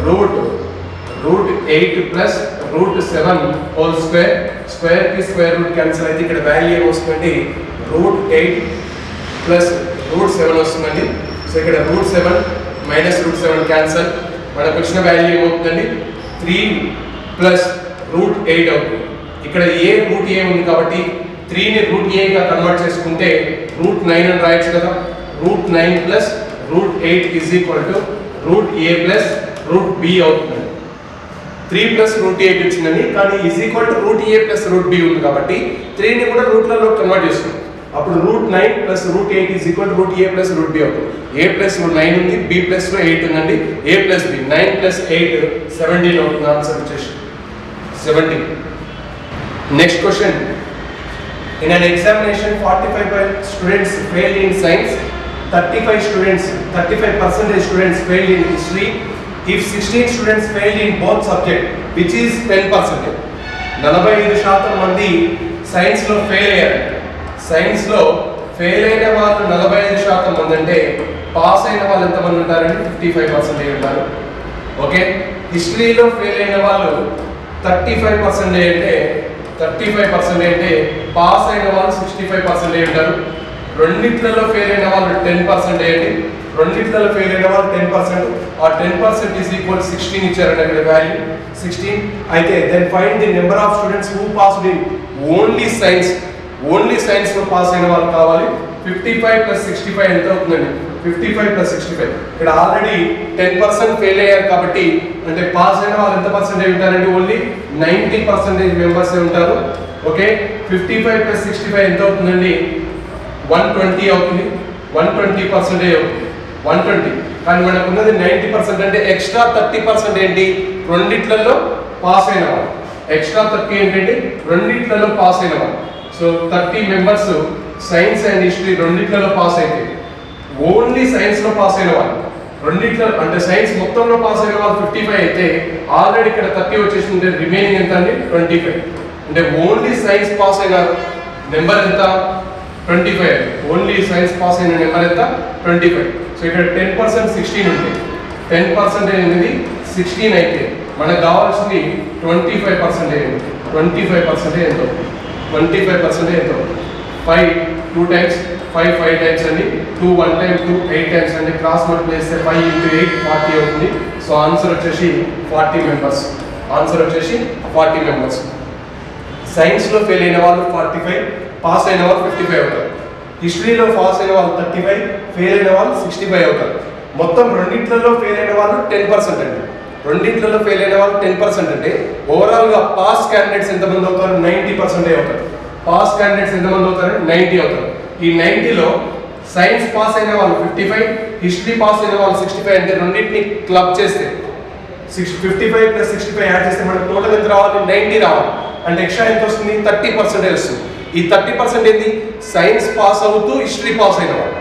√8 ప్లస్ √7 హోల్ స్క్వేర్. స్క్వేర్ కి స్క్వేర్ రూట్ క్యాన్సిల్ అయితే ఇక్కడ వాల్యూ ఏమొస్తుందండి √8 ప్లస్ √7 వస్తుందండి. సో ఇక్కడ √7 మైనస్ √7 క్యాన్సిల్, మనకు వచ్చిన వాల్యూ ఏమవుతుందండి 3 ప్లస్ √8 అవుతుంది. ఇక్కడ a √a ఉంది కాబట్టి 3 ని √a గా కన్వర్ట్ చేసుకుంటే √9 అని రాయొచ్చు కదా. √9 plus √8 is equal to √a plus √b అవుతుంది. 3 ప్లస్ √8 వచ్చిందండి, కానీ is equal to √a plus √b ఉంది కాబట్టి 3 ని కూడా రూట్లలో కన్వర్ట్ చేస్తున్నాం. అప్పుడు √9 plus √8 is equal to √a plus √b అవుతుంది. a ప్లస్ 9 ఉంది, b ప్లస్ 8 ఉందండి. a ప్లస్ b 9 ప్లస్ 8 17 అవుతుంది. ఆన్సర్ వచ్చేసి 17. Next question. In an examination, 45 students failed in science, 35% students failed in history. If 16 students failed in both subjects, which is 10%. 45% మంది science లో fail అయ్యారు. Science లో fail అయిన వాళ్ళు 45% మంది అంటే పాస్ అయిన వాళ్ళు ఎంతమంది ఉంటారండి 55% ఉంటారు. ఓకే, హిస్టరీలో ఫెయిల్ అయిన వాళ్ళు 35% అంటే పాస్ అయిన వాళ్ళు 65% ఉంటారు. రెండిట్లలో ఫెయిల్ అయిన వాళ్ళు 10% అయ్యండి. రెండిట్లలో ఫెయిల్ అయిన వాళ్ళు 10%. ఆ 10% ఈజ్ ఈక్వల్ 16 ఇచ్చారండి అక్కడ వాల్యూ 16. అయితే then find the number of students who passed in only science. Only science లో పాస్ అయిన వాళ్ళు కావాలి. 55 ప్లస్ 65 ఎంత అవుతుందండి 55 ప్లస్ 65. ఇక్కడ ఆల్రెడీ 10% ఫెయిల్ అయ్యారు కాబట్టి అంటే పాస్ అయిన వాళ్ళు ఎంత పర్సెంటేజ్ ఉంటారండి, ఓన్లీ 90% మెంబర్స్ ఉంటారు. ఓకే, 55 ప్లస్ 65 ఎంత అవుతుందండి 120 అవుతుంది. 120% అవుతుంది 120. కానీ మనకు ఉన్నది 90% అంటే ఎక్స్ట్రా 30% ఏంటి రెండిట్లలో పాస్ అయిన వాళ్ళు. ఎక్స్ట్రా 30 ఏంటంటే రెండిట్లలో పాస్ అయిన వాళ్ళు. So 30 members science and history రెండిట్లలో పాస్ అయితే ఓన్లీ సైన్స్ లో పాస్ అయిన వాళ్ళు రెండిట్లో అంటే సైన్స్ మొత్తంలో పాస్ అయిన వాళ్ళు 55 అయితే ఆల్రెడీ ఇక్కడ 30 వచ్చేసి ఉంటే రిమైనింగ్ ఎంత అండి 25. అంటే ఓన్లీ సైన్స్ పాస్ అయిన నెంబర్ ఎంత 25. ఓన్లీ సైన్స్ పాస్ అయిన నెంబర్ ఎంత 25. సో ఇక్కడ 10% 16 ఉంటాయి. 10% అనేది 16 అయితే మనకు కావాల్సింది 25%. 25% ఎంత అవుతుంది 25% ఎంత అవుతుంది 5 2 times 5 times అండి. 2 1 time 2 8 times అండి. క్రాస్ మల్టిప్లై చేస్తే 5 into 8 40 అవుతుంది. సో ఆన్సర్ వచ్చేసి 40 మెంబర్స్. ఆన్సర్ వచ్చేసి 40 మెంబర్స్. సైన్స్ లో ఫెయిల్ అయిన వాళ్ళు 45, పాస్ అయిన వాళ్ళు 55 అవుతారు. హిస్టరీలో పాస్ అయిన వాళ్ళు 35, ఫెయిల్ అయిన వాళ్ళు 65 అవుతారు. మొత్తం రెండింటిలో ఫెయిల్ అయిన వాళ్ళు 10% అండి. రెండింటిలో ఫెయిల్ అయిన వాళ్ళు 10% అంటే ఓవరాల్ గా పాస్ క్యాండిడేట్స్ ఎంతమంది అవుతారు 90% అవుతారు. పాస్ క్యాండిడేట్స్ ఎంతమంది అవుతారు 90 అవుతారు. ఈ 90లో సైన్స్ పాస్ అయిన వాళ్ళు 55, హిస్టరీ పాస్ అయిన వాళ్ళు 65 అంటే రెండింటిని క్లబ్ చేస్తే 55 ప్లస్ 65 యాడ్ చేస్తే మనకు టోటల్ ఎంత రావాలి 90 రావాలి. అంటే ఎక్స్ట్రా ఎంత వస్తుంది 30% వస్తుంది. ఈ 30% ఏంటి సైన్స్ పాస్ అవుతూ హిస్టరీ పాస్ అయిన వాళ్ళు.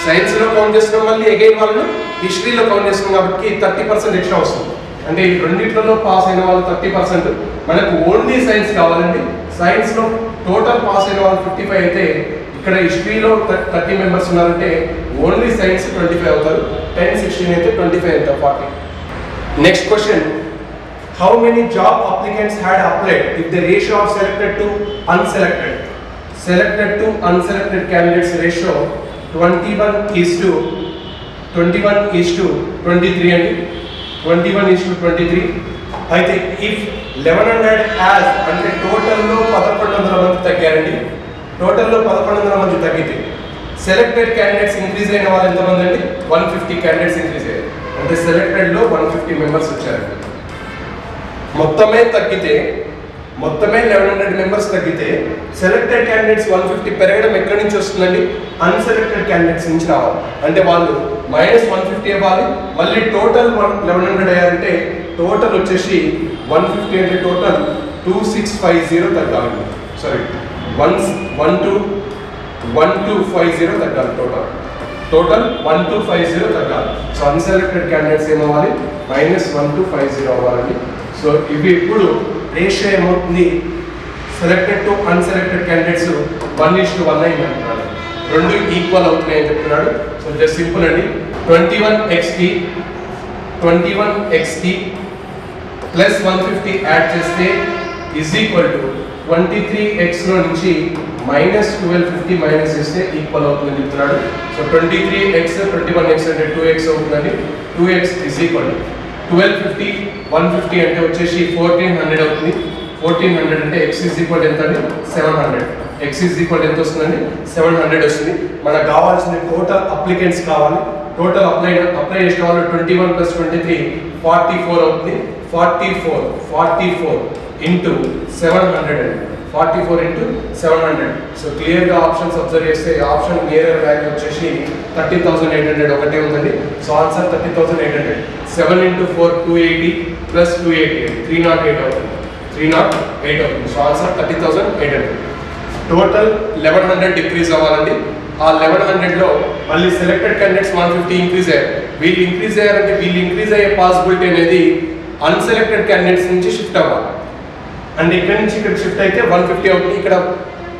సైన్స్ లో కౌంట్ చేస్తున్నాం, మళ్ళీ అగైన్ వాళ్ళను హిస్టరీలో కౌంట్ చేస్తున్నాం కాబట్టి 30% ఎక్స్ట్రా వస్తుంది. అంటే ఈ రెండిట్లలో పాస్ అయిన వాళ్ళు 30%. మనకు ఓన్లీ సైన్స్ కావాలండి. సైన్స్లో టోటల్ పాస్ అయిన వాళ్ళు 55 అయితే ఇక్కడ హిస్టరీలో 30 మెంబర్స్ ఉన్నారంటే ఓన్లీ సైన్స్ 25 అవుతారు. 10, 16 అయితే 25 అవుతారు, 40. Next question, how many job applicants had applied if the ratio of selected to unselected candidates ratio 21:23 అండి. 21:23 అయితే ఇఫ్ 1100 యాజ్ అంటే టోటల్లో 1100 మంది తగ్గారండి. టోటల్లో 1100 మంది తగ్గితే సెలెక్టెడ్ క్యాండిడేట్స్ ఇంక్రీజ్ అయిన వాళ్ళు ఎంతమంది అండి? 150 క్యాండిడేట్స్ ఇంక్రీజ్ అయ్యారు. అంటే సెలెక్టెడ్లో 150 మెంబర్స్ వచ్చారు. మొత్తమే 1100 మెంబర్స్ తగ్గితే సెలెక్టెడ్ క్యాండిడేట్స్ 150 పెరగడం ఎక్కడి నుంచి వస్తుందండి? అన్సెలెక్టెడ్ క్యాండిడేట్స్ నుంచి రావాలి. అంటే వాళ్ళు -150 ఇవ్వాలి. మళ్ళీ టోటల్ 1100 అయ్యారంటే టోటల్ వచ్చేసి 150 అంటే టోటల్ 2650 తగ్గాలి. సారీ 1250 తగ్గాలి. టోటల్ 1250 తగ్గాలి. సో అన్సెలెక్టెడ్ క్యాండిడేట్స్ ఏమవ్వాలి? -1250 అవ్వాలండి. సో ఇవి ఇప్పుడు రేషియో ఏమవుతుంది? సెలెక్టెడ్ టు అన్సెలెక్టెడ్ క్యాండిడేట్స్ 1:1 అయింది అంటున్నాడు. రెండు ఈక్వల్ అవుతున్నాయి అని చెప్తున్నాడు. సో జస్ట్ సింపుల్ అండి. 21x ప్లస్ 150 యాడ్ చేస్తే ఈజ్ ఈక్వల్ టు 23xలో నుంచి -1250 మైనస్ చేస్తే ఈక్వల్ అవుతుందని చెప్తున్నాడు. సో 23x 21x అంటే 2x అవుతుందండి. 2x ఈజ్ ఈక్వల్ 1250 150 అంటే వచ్చేసి 1400 అవుతుంది. 1400 అంటే x ఈజ్ ఈక్వల్ ఎంత అండి? 700. x ఈజ్ ఈక్వల్ ఎంత వస్తుందండి? 700 వస్తుంది. మనకు కావాల్సిన టోటల్ అప్లికెంట్స్ కావాలి. టోటల్ అప్లై చేసిన వాళ్ళు 21 + 23 44 అవుతుంది. 44 ఇంటూ 700 అండి. 44 ఇంటూ 700. సో క్లియర్గా ఆప్షన్స్ అబ్జర్వ్ చేస్తే ఆప్షన్ నియర్ వాల్యూ వచ్చేసి 30,800 ఒకటే ఉందండి. So answer 30,800. 7 × 4 280 + 280 308 అవుతుంది. 308 అవుతుంది. So answer 30,800. టోటల్ 1100 డిక్రీజ్ అవ్వాలండి. ఆ 1100లో మళ్ళీ సెలెక్టెడ్ క్యాండిడేట్స్ 150 ఇంక్రీజ్ అయ్యారు. వీళ్ళు ఇంక్రీజ్ అయ్యారంటే వీళ్ళు ఇంక్రీజ్ అయ్యే పాసిబిలిటీ అనేది అన్సెలెక్టెడ్ క్యాండిడేట్స్ నుంచి షిఫ్ట్ అవ్వాలి. అంటే ఇక్కడ నుంచి ఇక్కడ షిఫ్ట్ అయితే 150 అవుతుంది. ఇక్కడ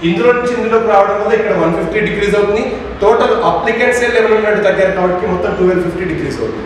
ఇందులో నుంచి ఇందులోకి రావడం వల్ల ఇక్కడ 150 డిక్రీజ్ అవుతుంది. టోటల్ అప్లికెంట్స్ 1100 తగ్గారు కాబట్టి మొత్తం 1250 డిక్రీజ్ అవుతుంది.